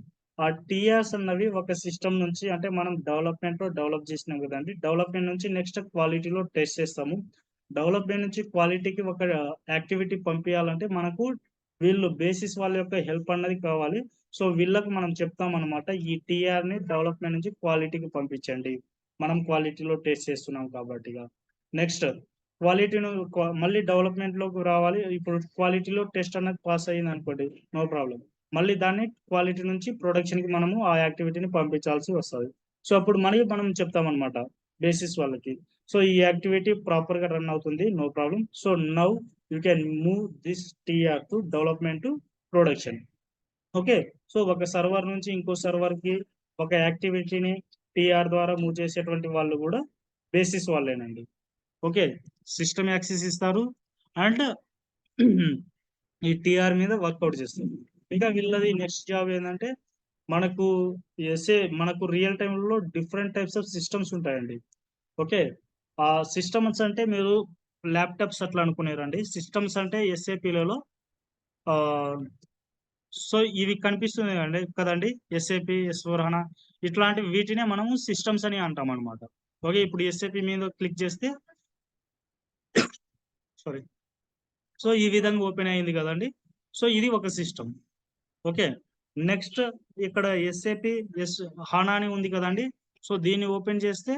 ఆ టీఆర్స్ అన్నవి ఒక సిస్టమ్ నుంచి, అంటే మనం డెవలప్మెంట్ లో డెవలప్ చేసినాం కదండి, డెవలప్మెంట్ నుంచి నెక్స్ట్ క్వాలిటీలో టెస్ట్ చేస్తాము. డెవలప్మెంట్ నుంచి క్వాలిటీకి ఒక యాక్టివిటీ పంపించాలంటే మనకు వీళ్ళు బేసిస్ వాళ్ళ యొక్క హెల్ప్ అన్నది కావాలి. సో వీళ్ళకి మనం చెప్తాం అనమాట, ఈ టీఆర్ ని డెవలప్మెంట్ నుంచి క్వాలిటీకి పంపించండి, మనం క్వాలిటీలో టెస్ట్ చేస్తున్నాం కాబట్టి. నెక్స్ట్ క్వాలిటీను మళ్ళీ డెవలప్మెంట్ లోకి రావాలి. ఇప్పుడు క్వాలిటీలో టెస్ట్ అన్నది పాస్ అయ్యింది అనుకోండి, నో ప్రాబ్లం. మళ్ళీ దాన్ని క్వాలిటీ నుంచి ప్రొడక్షన్ కి మనము ఆ యాక్టివిటీని పంపించాల్సి వస్తుంది. సో అప్పుడు మనం చెప్తామన్నమాట బేసిస్ వాళ్ళకి, సో ఈ యాక్టివిటీ ప్రాపర్ గా రన్ అవుతుంది, no problem. So now you can move this TR to development to production. Okay, so ఒక సర్వర్ నుంచి ఇంకో సర్వర్ కి ఒక యాక్టివిటీని టీఆర్ ద్వారా మూవ్ చేసేటువంటి వాళ్ళు కూడా బేసిస్ వాళ్ళేనండి. ఓకే, సిస్టమ్ యాక్సెస్ ఇస్తారు అండ్ ఈ టీఆర్ మీద వర్కౌట్ చేస్తారు. ఇంకా వీళ్ళది నెక్స్ట్ జాబ్ ఏంటంటే మనకు మనకు రియల్ టైంలో డిఫరెంట్ టైప్స్ ఆఫ్ సిస్టమ్స్ ఉంటాయండి. ఓకే, ఆ సిస్టమ్స్ అంటే మీరు ల్యాప్టాప్స్ అట్లా అనుకునేరండి. సిస్టమ్స్ అంటే ఎస్ఏపిలలో సో ఇవి కనిపిస్తుంది కదండి, ఎస్ఏపి ఎస్4HANA ఇట్లాంటి వీటినే మనము సిస్టమ్స్ అని అంటాం అనమాట. ఓకే, ఇప్పుడు ఎస్ఏపి మీద క్లిక్ చేస్తే సారీ, సో ఈ విధంగా ఓపెన్ అయింది కదండి. సో ఇది ఒక సిస్టమ్. ఓకే, నెక్స్ట్ ఇక్కడ ఎస్ఏపి ఎస్ హానా అని ఉంది కదండి. సో దీన్ని ఓపెన్ చేస్తే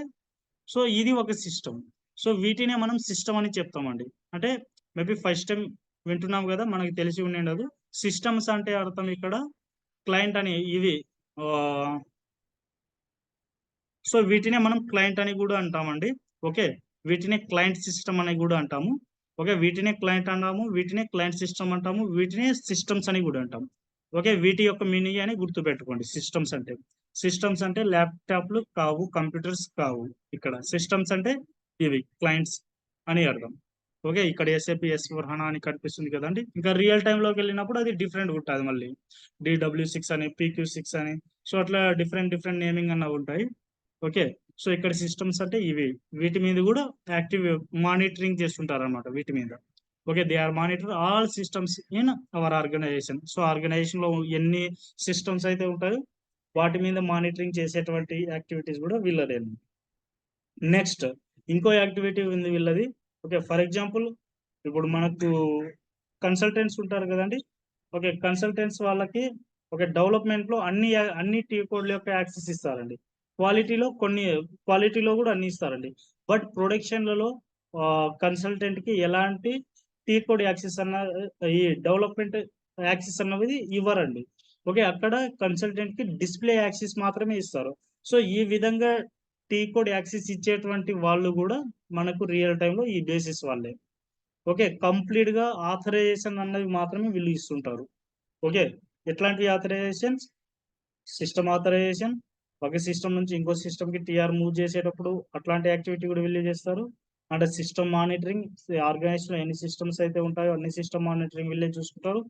సో ఇది ఒక సిస్టమ్. సో వీటినే మనం సిస్టమ్ అని చెప్తామండి. అంటే మేబీ ఫస్ట్ టైం వింటున్నాం కదా, మనకి తెలిసి ఉండదు. సిస్టమ్స్ అంటే అర్థం ఇక్కడ క్లయింట్ అని ఇవి. సో వీటినే మనం క్లయింట్ అని కూడా అంటామండి. ఓకే, వీటినే క్లయింట్ సిస్టమ్ అని కూడా అంటాము. ఓకే, వీటినే క్లయింట్ అంటాము, వీటినే క్లయింట్ సిస్టమ్ అంటాము, వీటినే సిస్టమ్స్ అని కూడా అంటాము. ఓకే, వీటి యొక్క మీనింగ్ అని గుర్తుపెట్టుకోండి. సిస్టమ్స్ అంటే ల్యాప్టాప్లు కావు, కంప్యూటర్స్ కావు. ఇక్కడ సిస్టమ్స్ అంటే ఇవి క్లయింట్స్ అని అర్థం. ఓకే, ఇక్కడ ఎస్ఏపి ఎస్4HANA అని కనిపిస్తుంది కదండి. ఇంకా రియల్ టైంలోకి వెళ్ళినప్పుడు అది డిఫరెంట్ ఉంటుంది మళ్ళీ, DW6 అని, PQ6 అని, సో అట్లా డిఫరెంట్ డిఫరెంట్ నేమింగ్ అన్న ఉంటాయి. ఓకే, సో ఇక్కడ సిస్టమ్స్ అంటే ఇవి. వీటి మీద కూడా యాక్టివ్ మానిటరింగ్ చేస్తుంటారు అనమాట వీటి మీద. Okay, they are monitor all systems in our organisation. So organisation లో ఎన్ని సిస్టమ్స్ అయితే ఉంటాయో వాటి మీద మానిటరింగ్ చేసేటువంటి యాక్టివిటీస్ కూడా వీళ్ళదే. నెక్స్ట్ ఇంకో యాక్టివిటీ ఉంది వీళ్ళది. ఓకే, ఫర్ ఎగ్జాంపుల్ ఇప్పుడు మనకు కన్సల్టెంట్స్ ఉంటారు కదండి. ఓకే, కన్సల్టెంట్స్ వాళ్ళకి ఒక డెవలప్మెంట్ లో అన్ని టీ కోడ్ల యొక్క యాక్సెస్ ఇస్తారండి. క్వాలిటీలో కూడా అన్ని ఇస్తారండి. బట్ ప్రొడక్షన్లలో కన్సల్టెంట్ కి ఎలాంటి టీ కోడ్ యాక్సెస్ అన్న, ఈ డెవలప్మెంట్ యాక్సెస్ అన్నది ఇవ్వరండి. ఓకే, అక్కడ కన్సల్టెంట్ కి డిస్ప్లే యాక్సెస్ మాత్రమే ఇస్తారు. సో ఈ విధంగా టీ కోడ్ యాక్సెస్ ఇచ్చేటువంటి వాళ్ళు కూడా మనకు రియల్ టైంలో ఈ బేసిస్ వాళ్ళే. ఓకే, కంప్లీట్ గా ఆథరైజేషన్ అన్నది మాత్రమే వీళ్ళు ఇస్తుంటారు. ఓకే, ఎట్లాంటి ఆథరైజేషన్స్? సిస్టమ్ ఆథరైజేషన్, ఒక సిస్టమ్ నుంచి ఇంకో సిస్టమ్ కి టీఆర్ మూవ్ చేసేటప్పుడు అట్లాంటి యాక్టివిటీ కూడా వీళ్ళు చేస్తారు. అండ్ సిస్టమ్ మానిటరింగ్, ఆర్గనైజేషన్ లో ఎన్ని సిస్టమ్స్ అయితే ఉంటాయో అన్ని సిస్టమ్ మానిటరింగ్ వీళ్ళే చూసుకుంటారు.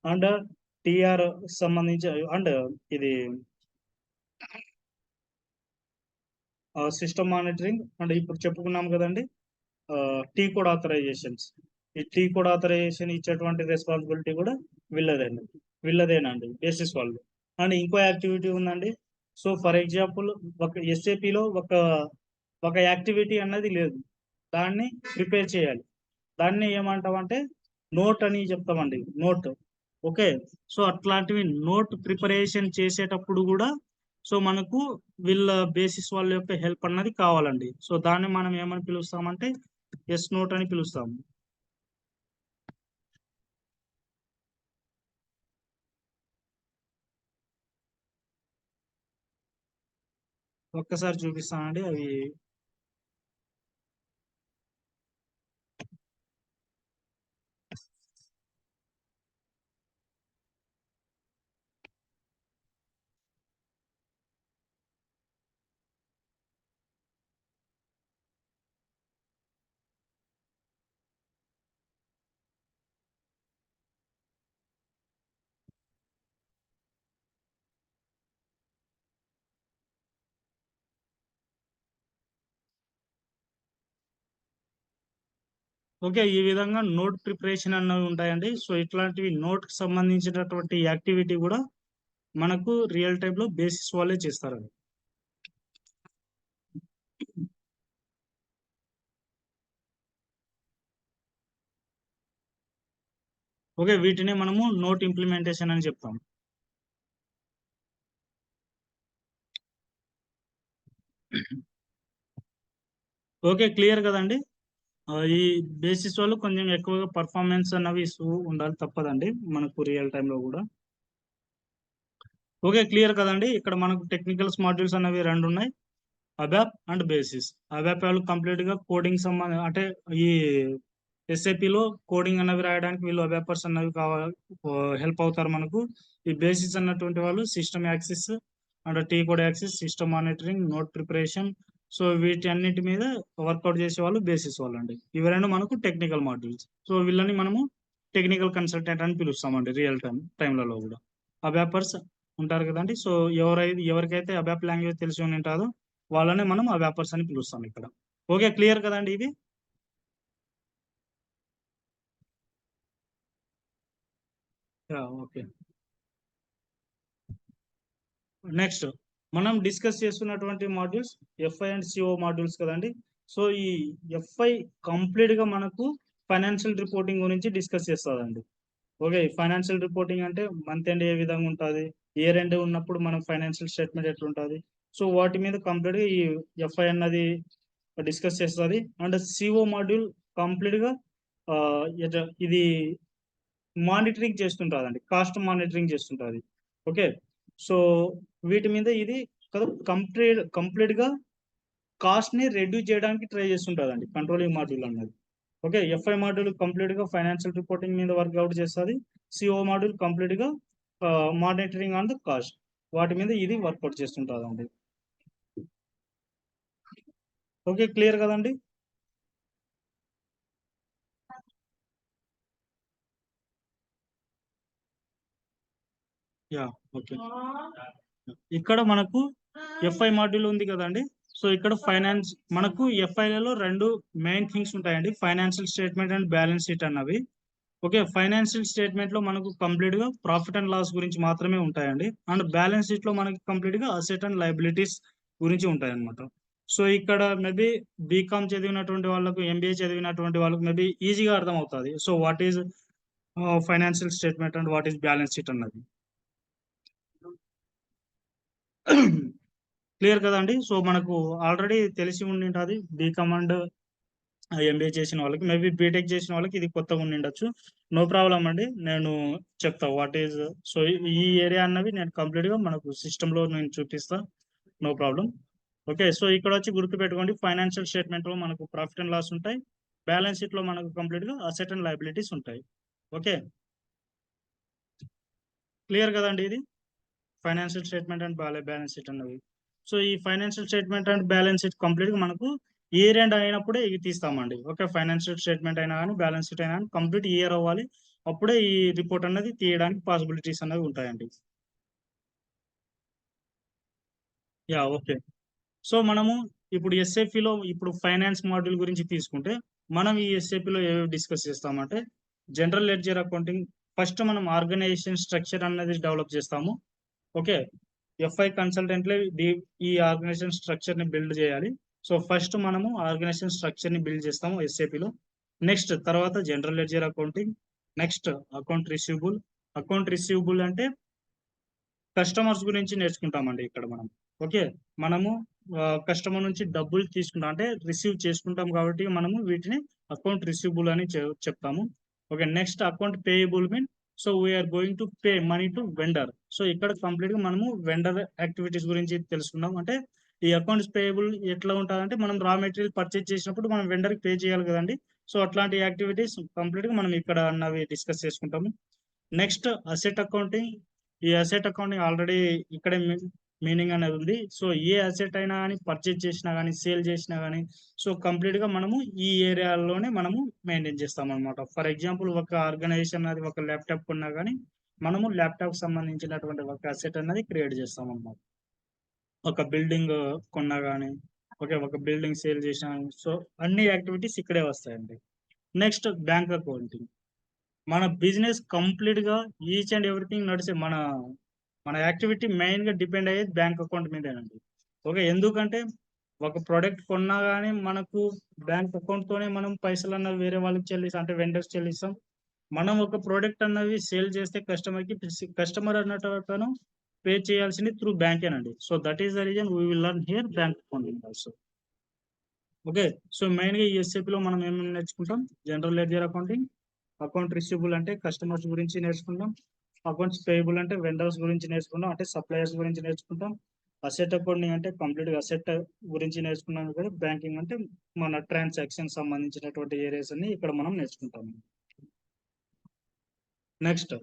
అండ్ టీఆర్ సంబంధించి అండ్ ఇది సిస్టమ్ మానిటరింగ్ అండ్ ఇప్పుడు చెప్పుకున్నాం కదండి టీ కోడ్ ఆథరైజేషన్స్, ఈ టీ కోడ్ ఆథరైజేషన్ ఇచ్చేటువంటి రెస్పాన్సిబిలిటీ కూడా వీళ్ళదేనండి బేసిస్ వాళ్ళు. అండ్ ఇంకో యాక్టివిటీ ఉందండి. సో ఫర్ ఎగ్జాంపుల్ ఒక ఎస్ఏపిలో ఒక యాక్టివిటీ అన్నది లేదు, దాన్ని ప్రిపేర్ చేయాలి. దాన్ని ఏమంటామంటే నోట్ అని చెప్తామండి, నోట్. ఓకే, సో అట్లాంటివి నోట్ ప్రిపరేషన్ చేసేటప్పుడు కూడా సో మనకు వీళ్ళ బేసిస్ వాళ్ళ యొక్క హెల్ప్ అన్నది కావాలండి. సో దాన్ని మనం ఏమని పిలుస్తామంటే ఎస్ నోట్ అని పిలుస్తాము. ఒక్కసారి చూపిస్తానండి అవి. ఓకే, ఈ విధంగా నోట్ ప్రిపరేషన్ అన్నవి ఉంటాయండి. సో ఇట్లాంటివి నోట్ కి సంబంధించినటువంటి యాక్టివిటీ కూడా మనకు రియల్ టైమ్ లో బేసిస్ వాళ్ళే చేస్తారండి. ఓకే, వీటిని మనము నోట్ ఇంప్లిమెంటేషన్ అని చెప్తాం. ఓకే, క్లియర్ కదండి. ఈ బేసిస్ వాళ్ళు కొంచెం ఎక్కువగా పర్ఫార్మెన్స్ అన్నవి ఇస్తూ ఉండాలి, తప్పదండి మనకు రియల్ టైంలో కూడా. ఓకే, క్లియర్ కదండి. ఇక్కడ మనకు టెక్నికల్స్ మాడ్యూల్స్ అనేవి రెండు ఉన్నాయి, అబాప్ అండ్ బేసిస్. అబాప్ వాళ్ళు కంప్లీట్ గా కోడింగ్ సంబంధం అంటే ఈ ఎస్ఏపిలో కోడింగ్ అనేవి రాయడానికి వీళ్ళు అబాపర్స్ అనేవి కావాలి, హెల్ప్ అవుతారు మనకు. ఈ బేసిస్ అన్నటువంటి వాళ్ళు system access and T code access, system monitoring, note preparation, so వీటి అన్నిటి మీద వర్కౌట్ చేసే వాళ్ళు బేసిస్ వాళ్ళు అండి. ఇవి రెండు మనకు టెక్నికల్ మాడ్యూల్స్. సో వీళ్ళని మనము టెక్నికల్ కన్సల్టెంట్ అని పిలుస్తామండి రియల్ టైంలలో కూడా. అబాపర్స్ ఉంటారు కదండి. సో ఎవరికైతే అబాప్ లాంగ్వేజ్ తెలిసి ఉంటుందో వాళ్ళని మనం అబాపర్స్ అని పిలుస్తాం ఇక్కడ. ఓకే, క్లియర్ కదండి ఇది. ఓకే, నెక్స్ట్ మనం డిస్కస్ చేస్తున్నటువంటి modules FI and CO modules కదండి. సో ఈ ఎఫ్ఐ కంప్లీట్ గా మనకు ఫైనాన్షియల్ రిపోర్టింగ్ గురించి డిస్కస్ చేస్తుందండి. ఓకే, ఫైనాన్షియల్ రిపోర్టింగ్ అంటే మంత్ ఎండ్ ఏ విధంగా ఉంటుంది, ఇయర్ ఎండ్ ఉన్నప్పుడు మనం ఫైనాన్షియల్ స్టేట్మెంట్ ఎట్లుంటుంది, సో వాటి మీద కంప్లీట్ గా ఈ ఎఫ్ఐ అన్నది డిస్కస్ చేస్తుంది. అండ్ సిఓ మాడ్యూల్ కంప్లీట్ గా ఇది మానిటరింగ్ చేస్తుంటుందండి, కాస్ట్ మానిటరింగ్ చేస్తుంటుంది. ఓకే, సో వీటి మీద ఇది కంప్లీట్ గా కాస్ట్ ని రెడ్యూస్ చేయడానికి ట్రై చేస్తుంటుందండి కంట్రోలింగ్ మాడ్యూల్ అన్నది. ఓకే, ఎఫ్ఐ మాడ్యూల్ కంప్లీట్ గా ఫైనాన్షియల్ రిపోర్టింగ్ మీద వర్క్అవుట్ చేస్తుంది. సిఓ మాడ్యూల్ కంప్లీట్ గా మానిటరింగ్ ఆన్ ద కాస్ట్, వాటి మీద ఇది వర్కౌట్ చేస్తుంటుందండి. ఓకే, క్లియర్ కదండి. Yeah, okay. ఇక్కడ మనకు ఎఫ్ఐ మాడ్యూల్ ఉంది కదండి. సో ఇక్కడ ఫైనాన్స్ మనకు ఎఫ్ఐలలో రెండు మెయిన్ థింగ్స్ ఉంటాయండి, financial statement and balance sheet అన్నవి. ఓకే, ఫైనాన్షియల్ స్టేట్మెంట్ లో మనకు కంప్లీట్ గా ప్రాఫిట్ అండ్ లాస్ గురించి మాత్రమే ఉంటాయండి. అండ్ బ్యాలెన్స్ షీట్ లో మనకి కంప్లీట్ గా అసెట్ అండ్ లయబిలిటీస్ గురించి ఉంటాయి అనమాట. సో ఇక్కడ మేబీ బీకామ్ చదివినటువంటి వాళ్ళకు, ఎంబీఏ చదివినటువంటి వాళ్ళకు మేబీ ఈజీగా అర్థం అవుతుంది. So what is financial statement and what is balance sheet అన్నది. క్లియర్ కదండి. సో మనకు ఆల్రెడీ తెలిసి ఉండింటుంది బీకామ్ అండ్ ఎంబీఏ చేసిన వాళ్ళకి, మేబీ బీటెక్ చేసిన వాళ్ళకి ఇది కొత్తగా ఉండిండొచ్చు. నో ప్రాబ్లం అండి, నేను చెప్తా వాట్ ఈజ్. సో ఈ ఏరియా అన్నవి నేను కంప్లీట్ గా మనకు సిస్టమ్ లో నేను చూపిస్తా, నో ప్రాబ్లం. ఓకే, సో ఇక్కడ వచ్చి గుర్తుపెట్టుకోండి, ఫైనాన్షియల్ స్టేట్మెంట్ లో మనకు ప్రాఫిట్ అండ్ లాస్ ఉంటాయి, బ్యాలెన్స్ షీట్ లో మనకు కంప్లీట్ గా అసెట్ అండ్ లయబిలిటీస్ ఉంటాయి. ఓకే, క్లియర్ కదండి ఇది financial statement and balance sheet అన్నవి. సో ఈ financial statement and balance sheet complete గా మనకు ఇయర్ ఎండ్ అయినప్పుడే ఇవి తీస్తామండి. ఓకే, ఫైనాన్షియల్ స్టేట్మెంట్ అయినా కానీ బ్యాలెన్స్ షీట్ అయినా కానీ కంప్లీట్ ఇయర్ అవ్వాలి, అప్పుడే ఈ రిపోర్ట్ అనేది తీయడానికి పాసిబిలిటీస్ అనేవి ఉంటాయండి. Yeah, okay. సో మనము ఇప్పుడు ఎస్ఎఫ్ఈలో ఇప్పుడు ఫైనాన్స్ మాడ్యూల్ గురించి తీసుకుంటే మనం ఈ ఎస్ఏపిలో ఏవి డిస్కస్ చేస్తామంటే జనరల్ లెడ్జర్ అకౌంటింగ్. ఫస్ట్ మనం ఆర్గనైజేషన్ స్ట్రక్చర్ అనేది డెవలప్ చేస్తాము. ఓకే, ఎఫ్ఐ కన్సల్టెంట్లే ఈ ఆర్గనైజేషన్ స్ట్రక్చర్ ని బిల్డ్ చేయాలి. సో ఫస్ట్ మనము ఆర్గనైజేషన్ స్ట్రక్చర్ ని బిల్డ్ చేస్తాము ఎస్ఏపిలో. నెక్స్ట్ తర్వాత general ledger accounting. Next account receivable. Account receivable అంటే కస్టమర్స్ గురించి నేర్చుకుంటామండి ఇక్కడ మనం. ఓకే, మనము కస్టమర్ నుంచి డబ్బులు తీసుకుంటాం అంటే రిసీవ్ చేసుకుంటాం కాబట్టి మనము వీటిని అకౌంట్ రిసీవబుల్ అని చెప్తాము. Okay, next account payable mean so we are going to pay money to vendor. So ఇక్కడ కంప్లీట్ గా మనము వెండర్ యాక్టివిటీస్ గురించి తెలుసుకుందాం. అంటే ఈ అకౌంట్స్ పేయబుల్ ఎట్లా ఉంటుందంటే మనం రా మెటీరియల్ పర్చేజ్ చేసినప్పుడు మనం వెండర్ కి పే చేయాలి కదండి. సో అట్లాంటి యాక్టివిటీస్ కంప్లీట్ గా మనం ఇక్కడ అన్నవి డిస్కస్ చేసుకుంటాము. Next asset accounting. ఈ అసెట్ అకౌంటింగ్ ఆల్రెడీ ఇక్కడ మీనింగ్ అనేది ఉంది. సో ఏ అసెట్ అయినా కానీ పర్చేజ్ చేసినా కానీ సేల్ చేసినా కానీ సో కంప్లీట్ గా మనము ఈ ఏరియాలోనే మనము మెయింటైన్ చేస్తాం అనమాట. ఫర్ ఎగ్జాంపుల్ ఒక ఆర్గనైజేషన్ అది ఒక ల్యాప్టాప్ కొన్నా కానీ మనము ల్యాప్టాప్ సంబంధించినటువంటి ఒక అసెట్ అనేది క్రియేట్ చేస్తాం అనమాట. ఒక బిల్డింగ్ కొన్నా కానీ ఓకే, ఒక బిల్డింగ్ సేల్ చేసినా సో అన్ని యాక్టివిటీస్ ఇక్కడే వస్తాయండి. Next bank accounting. మన బిజినెస్ కంప్లీట్ గా ఈచ్ అండ్ ఎవ్రీథింగ్ నడిచే మన మన యాక్టివిటీ మెయిన్ గా డిపెండ్ అయ్యేది బ్యాంక్ అకౌంట్ మీదేనండి. ఓకే, ఎందుకంటే ఒక ప్రోడక్ట్ కొన్నా కానీ మనకు బ్యాంక్ అకౌంట్ తోనే మనం పైసలు అన్నవి వేరే వాళ్ళకి చెల్లిస్తాం, అంటే వెండర్స్ చెల్లిస్తాం. మనం ఒక ప్రోడక్ట్ అన్నవి సేల్ చేస్తే కస్టమర్ అన్నట్టు పే చేయాల్సింది త్రూ బ్యాంకేనండి. So that is the reason we will learn here bank accounting also. Okay, so main గా ఈ ఎస్ఏపి లో మనం ఏమేమి నేర్చుకుంటాం? General ledger accounting, account receivable అంటే కస్టమర్స్ గురించి నేర్చుకుంటాం, అకౌంట్స్ పేయబుల్ అంటే వెండర్స్ గురించి నేర్చుకుంటాం, అంటే సప్లయర్స్ గురించి నేర్చుకుంటాం, అసెట్ అకౌంటింగ్ అంటే కంప్లీట్ గా అసెట్ గురించి నేర్చుకున్నాం కదా, బ్యాంకింగ్ అంటే మన ట్రాన్సాక్షన్ సంబంధించినటువంటి ఏరియాస్ అన్ని ఇక్కడ మనం నేర్చుకుంటాం. నెక్స్ట్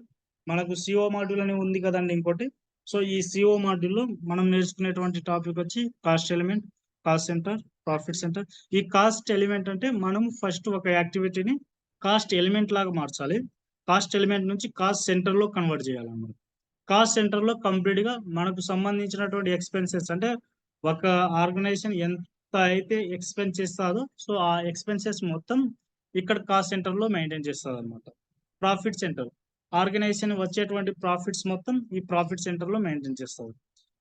మనకు సిఓ మాడ్యూల్ అని ఉంది కదండి ఇంకోటి. సో ఈ సిఓ మాడ్యూల్లో మనం నేర్చుకునేటువంటి టాపిక్ వచ్చి cost element, cost centre, profit centre. ఈ కాస్ట్ ఎలిమెంట్ అంటే మనం ఫస్ట్ ఒక యాక్టివిటీని కాస్ట్ ఎలిమెంట్ లాగా మార్చాలి. కాస్ట్ ఎలిమెంట్ నుంచి కాస్ట్ సెంటర్ లో కన్వర్ట్ చేయాలన్నమాట. కాస్ట్ సెంటర్ లో కంప్లీట్ గా మనకు సంబంధించినటువంటి ఎక్స్పెన్సెస్ అంటే ఒక ఆర్గనైజేషన్ ఎంత అయితే ఎక్స్పెన్స్ చేస్తాదో సో ఆ ఎక్స్పెన్సెస్ మొత్తం ఇక్కడ కాస్ట్ సెంటర్ లో మెయింటైన్ చేస్తుంది అనమాట. ప్రాఫిట్ సెంటర్ ఆర్గనైజేషన్ వచ్చేటువంటి ప్రాఫిట్స్ మొత్తం ఈ ప్రాఫిట్ సెంటర్ లో మెయింటైన్ చేస్తారు.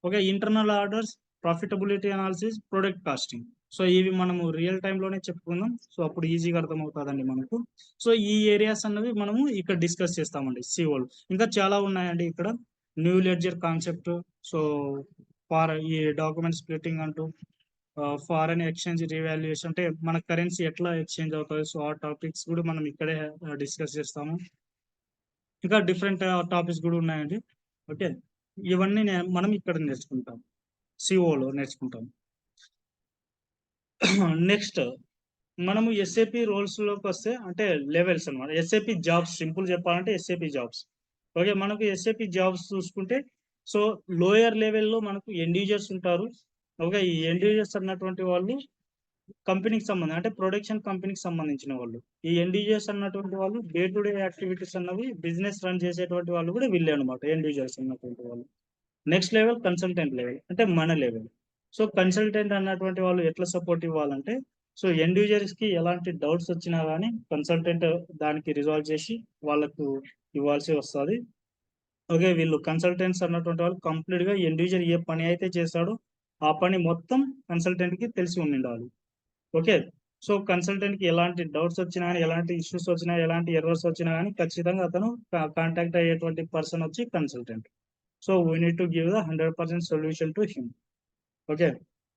Okay, internal orders, profitability analysis, product costing. So ఇవి మనము రియల్ టైమ్ లోనే చెప్పుకుందాం. సో అప్పుడు ఈజీగా అర్థమవుతుందండి మనకు. సో ఈ ఏరియాస్ అన్నవి మనము ఇక్కడ డిస్కస్ చేస్తామండి సిఓలు. ఇంకా చాలా ఉన్నాయండి ఇక్కడ. న్యూ లెడ్జర్ కాన్సెప్ట్, సో ఈ డాక్యుమెంట్ స్ప్లిట్టింగ్ అంటూ, ఫారెన్ ఎక్స్చేంజ్ రీవాల్యుయేషన్ అంటే మన కరెన్సీ ఎట్లా ఎక్స్చేంజ్ అవుతుంది. సో ఆ టాపిక్స్ కూడా మనం ఇక్కడే డిస్కస్ చేస్తాము. ఇంకా డిఫరెంట్ టాపిక్స్ కూడా ఉన్నాయండి. ఓకే, ఇవన్నీ మనం ఇక్కడ నేర్చుకుంటాం, సిఓలో నేర్చుకుంటాం. నెక్స్ట్ మనము ఎస్ఏపి రోల్స్ లోకి వస్తే అంటే లెవెల్స్ అనమాట. ఎస్ఏపి జాబ్స్ సింపుల్ చెప్పాలంటే ఎస్ఏపి జాబ్స్. ఓకే, మనకు ఎస్ఏపి జాబ్స్ చూసుకుంటే సో లోయర్ లెవెల్లో మనకు ఎండ్ యూజర్స్ ఉంటారు. ఓకే, ఈ ఎండ్ యూజర్స్ అన్నటువంటి వాళ్ళు కంపెనీకి సంబంధించి అంటే ప్రొడక్షన్ కంపెనీకి సంబంధించిన వాళ్ళు. ఈ ఎండ్ యూజర్స్ అన్నటువంటి వాళ్ళు డే టు డే యాక్టివిటీస్ అన్నవి బిజినెస్ రన్ చేసేటువంటి వాళ్ళు కూడా వీళ్ళే అనమాట, ఎండ్ యూజర్స్ అన్నటువంటి వాళ్ళు. నెక్స్ట్ లెవెల్ కన్సల్టెంట్ లెవెల్ అంటే మన లెవెల్. సో కన్సల్టెంట్ అన్నటువంటి వాళ్ళు ఎట్లా సపోర్ట్ ఇవ్వాలంటే సో ఎండ్ యూజర్స్ కి ఎలాంటి డౌట్స్ వచ్చినా కానీ కన్సల్టెంట్ దానికి రిజాల్వ్ చేసి వాళ్ళకు ఇవ్వాల్సి వస్తుంది. ఓకే, వీళ్ళు కన్సల్టెంట్స్ అన్నటువంటి వాళ్ళు కంప్లీట్ గా ఎండ్ యూజర్ ఏ పని అయితే చేస్తాడో ఆ పని మొత్తం కన్సల్టెంట్ కి తెలిసి ఉండాలి. ఓకే, సో కన్సల్టెంట్ కి ఎలాంటి డౌట్స్ వచ్చినా కానీ ఎలాంటి ఇష్యూస్ వచ్చినా ఎలాంటి ఎర్రర్స్ వచ్చినా కానీ ఖచ్చితంగా అతను కాంటాక్ట్ అయ్యేటువంటి పర్సన్ వచ్చి consultant. So we need to give the 100% solution to him. Okay,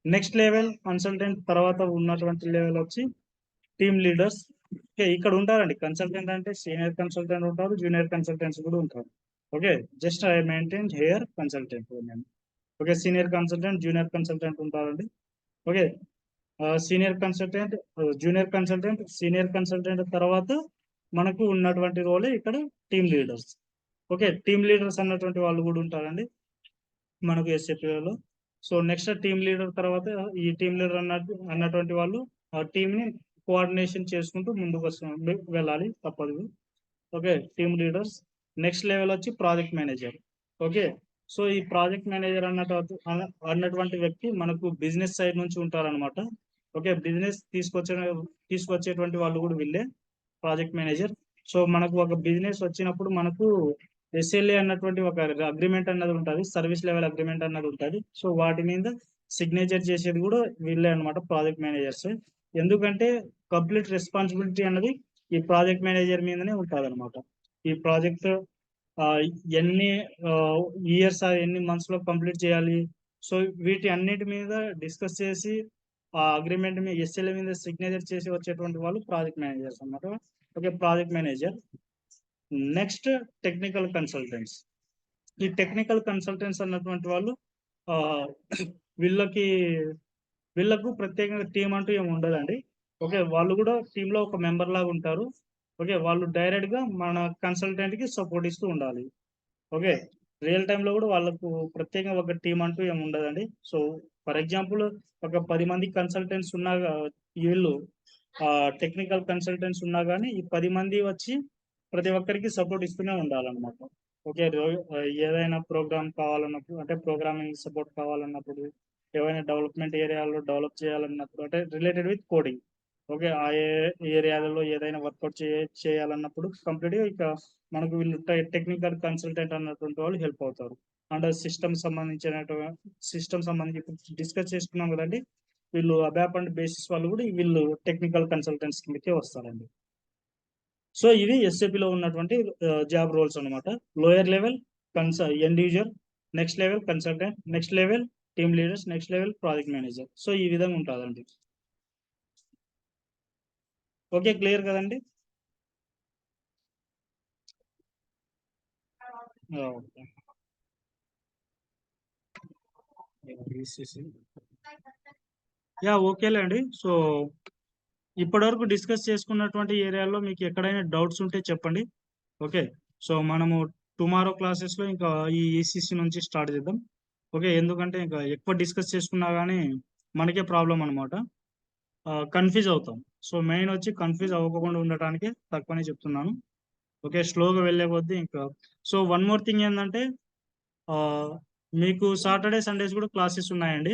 next level consultant తర్వాత ఉన్నటువంటి లెవెల్ వచ్చి టీమ్ లీడర్స్. ఓకే, ఇక్కడ ఉంటారండి కన్సల్టెంట్ అంటే సీనియర్ కన్సల్టెంట్ ఉంటారు, జూనియర్ కన్సల్టెంట్స్ కూడా ఉంటారు. Okay, just I maintain here consultant నేను. Okay, senior consultant, junior consultant ఉంటారండి. Okay, senior consultant, junior consultant, senior consultant తర్వాత మనకు ఉన్నటువంటి రోలే ఇక్కడ team leaders. Okay, team leaders అన్నటువంటి వాళ్ళు కూడా ఉంటారండి మనకు ఎస్ఏపీలో. సో నెక్స్ట్ టీమ్ లీడర్ తర్వాత ఈ టీమ్ లీడర్ అన్నటువంటి వాళ్ళు ఆ టీమ్ ని కోఆర్డినేషన్ చేసుకుంటూ ముందుకు వెళ్ళాలి తప్పదు. Okay, team leaders. Next level వచ్చి ప్రాజెక్ట్ మేనేజర్. ఓకే, సో ఈ ప్రాజెక్ట్ మేనేజర్ అన్నటువంటి వ్యక్తి మనకు బిజినెస్ సైడ్ నుంచి ఉంటారనమాట. ఓకే, బిజినెస్ తీసుకొచ్చేటువంటి వాళ్ళు కూడా వీళ్ళే ప్రాజెక్ట్ మేనేజర్. సో మనకు ఒక బిజినెస్ వచ్చినప్పుడు మనకు ఎస్ఎల్ఏ అన్నటువంటి ఒక అగ్రిమెంట్ అన్నది ఉంటుంది, సర్వీస్ లెవెల్ అగ్రిమెంట్ అన్నది ఉంటుంది. సో వాటి మీద సిగ్నేచర్ చేసేది కూడా వీళ్ళే అనమాట, ప్రాజెక్ట్ మేనేజర్స్. ఎందుకంటే కంప్లీట్ రెస్పాన్సిబిలిటీ అన్నది ఈ ప్రాజెక్ట్ మేనేజర్ మీదనే ఉంటుంది అనమాట. ఈ ప్రాజెక్ట్ ఎన్ని ఇయర్స్ ఎన్ని మంత్స్ లో కంప్లీట్ చేయాలి, సో వీటి అన్నిటి మీద డిస్కస్ చేసి ఆ అగ్రిమెంట్ మీద ఎస్ఎల్ఏ మీద సిగ్నేచర్ చేసి వచ్చేటువంటి వాళ్ళు ప్రాజెక్ట్ మేనేజర్స్ అన్నమాట. Okay, project manager. Next technical consultants. ఈ టెక్నికల్ కన్సల్టెంట్స్ అన్నటువంటి వాళ్ళు వీళ్ళకు ప్రత్యేకంగా టీం అంటూ ఏమి ఉండదండి. ఓకే, వాళ్ళు కూడా టీంలో ఒక మెంబర్ లాగా ఉంటారు. ఓకే, వాళ్ళు డైరెక్ట్ గా మన కన్సల్టెంట్ కి సపోర్ట్ ఇస్తూ ఉండాలి. ఓకే, రియల్ టైంలో కూడా వాళ్ళకు ప్రత్యేకంగా ఒక టీం అంటూ ఏమి ఉండదండి. సో ఫర్ ఎగ్జాంపుల్ ఒక 10 మంది కన్సల్టెంట్స్ ఉన్నా వీళ్ళు టెక్నికల్ కన్సల్టెంట్స్ ఉన్నా కానీ ఈ 10 మంది వచ్చి ప్రతి ఒక్కరికి సపోర్ట్ ఇస్తూనే ఉండాలన్నమాట. ఓకే, ఏదైనా ప్రోగ్రామ్ కావాలన్నప్పుడు, అంటే ప్రోగ్రామింగ్ సపోర్ట్ కావాలన్నప్పుడు, ఏవైనా డెవలప్మెంట్ ఏరియాలో డెవలప్ చేయాలన్నప్పుడు, అంటే రిలేటెడ్ విత్ కోడింగ్. ఓకే, ఆ ఏరియాలలో ఏదైనా వర్కౌట్ చేయాలన్నప్పుడు కంప్లీట్గా ఇక మనకు వీళ్ళు టెక్నికల్ కన్సల్టెంట్ అన్నటువంటి వాళ్ళు హెల్ప్ అవుతారు. అండ్ సిస్టమ్ సంబంధించి డిస్కస్ చేసుకున్నాం కదండి, వీళ్ళు అబ్యాప్ అండ్ బేసిస్ వాళ్ళు కూడా వీళ్ళు టెక్నికల్ కన్సల్టెంట్స్ కిందకే వస్తారండి. సో ఇవి ఎస్ఏపిలో ఉన్నటువంటి జాబ్ రోల్స్ అనమాట. Lower level end user, next level consultant, next level team leaders, next level project manager. So ఈ విధంగా ఉంటుందండి. ఓకే, క్లియర్ కదండి? ఓకే, యా ఓకేలే అండి. సో ఇప్పటివరకు డిస్కస్ చేసుకున్నటువంటి ఏరియాలో మీకు ఎక్కడైనా డౌట్స్ ఉంటే చెప్పండి. ఓకే, సో మనము టుమారో క్లాసెస్లో ఇంకా ఈ ఈసీసీ నుంచి స్టార్ట్ చేద్దాం. ఓకే, ఎందుకంటే ఇంకా ఎక్కువ డిస్కస్ చేసుకున్నా కానీ మనకే ప్రాబ్లం అనమాట, కన్ఫ్యూజ్ అవుతాం. సో మెయిన్ వచ్చి కన్ఫ్యూజ్ అవ్వకుండా ఉండటానికి తక్కువనే చెప్తున్నాను. ఓకే, స్లోగా వెళ్ళే కొద్దీ ఇంకా. సో వన్ మోర్ థింగ్ ఏంటంటే మీకు సాటర్డే సండేస్ కూడా క్లాసెస్ ఉన్నాయండి.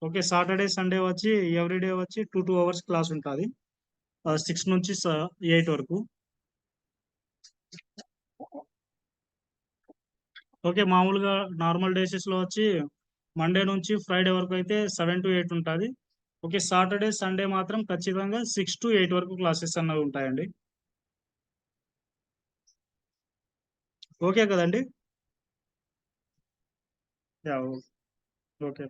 ఓకే, సాటర్డే సండే వచ్చి ఎవ్రీడే వచ్చి 2 hours క్లాస్ ఉంటుంది, 6 నుంచి 8 వరకు. ఓకే, మామూలుగా నార్మల్ డేసెస్లో వచ్చి మండే నుంచి ఫ్రైడే వరకు అయితే 7 to 8 ఉంటుంది. ఓకే, సాటర్డే సండే మాత్రం ఖచ్చితంగా 6 to 8 వరకు క్లాసెస్ అన్నవి ఉంటాయండి. ఓకే కదండి? Yeah okay.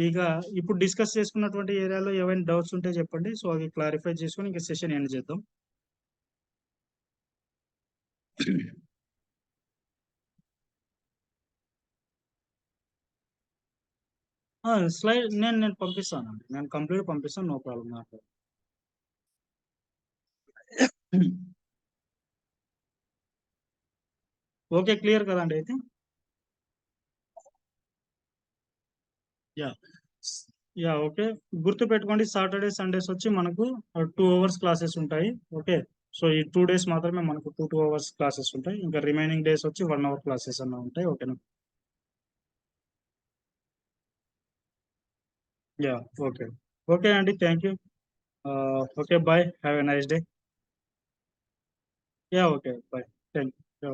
ఇక ఇప్పుడు డిస్కస్ చేసుకున్నటువంటి ఏరియాలో ఏమైనా డౌట్స్ ఉంటే చెప్పండి. సో అవి క్లారిఫై చేసుకొని ఇంకా సెషన్ ఎండ్ చేద్దాం. స్లైడ్ నేను పంపిస్తానండి, నేను కంప్లీట్ పంపిస్తాను, నో ప్రాబ్లం నాకు. ఓకే, క్లియర్ కదండి అయితే? యా యా ఓకే, గుర్తు పెట్టుకోండి, సాటర్డే సండేస్ వచ్చి మనకు 2 hours క్లాసెస్ ఉంటాయి. ఓకే, సో ఈ 2 days మాత్రమే మనకు 2 hours క్లాసెస్ ఉంటాయి. ఇంకా రిమైనింగ్ డేస్ వచ్చి 1 hour క్లాసెస్ అన్న ఉంటాయి. ఓకేనా? Ya okay. ఓకే అండి, thank you. Okay, bye, have a nice day. Ya okay, bye, thank you.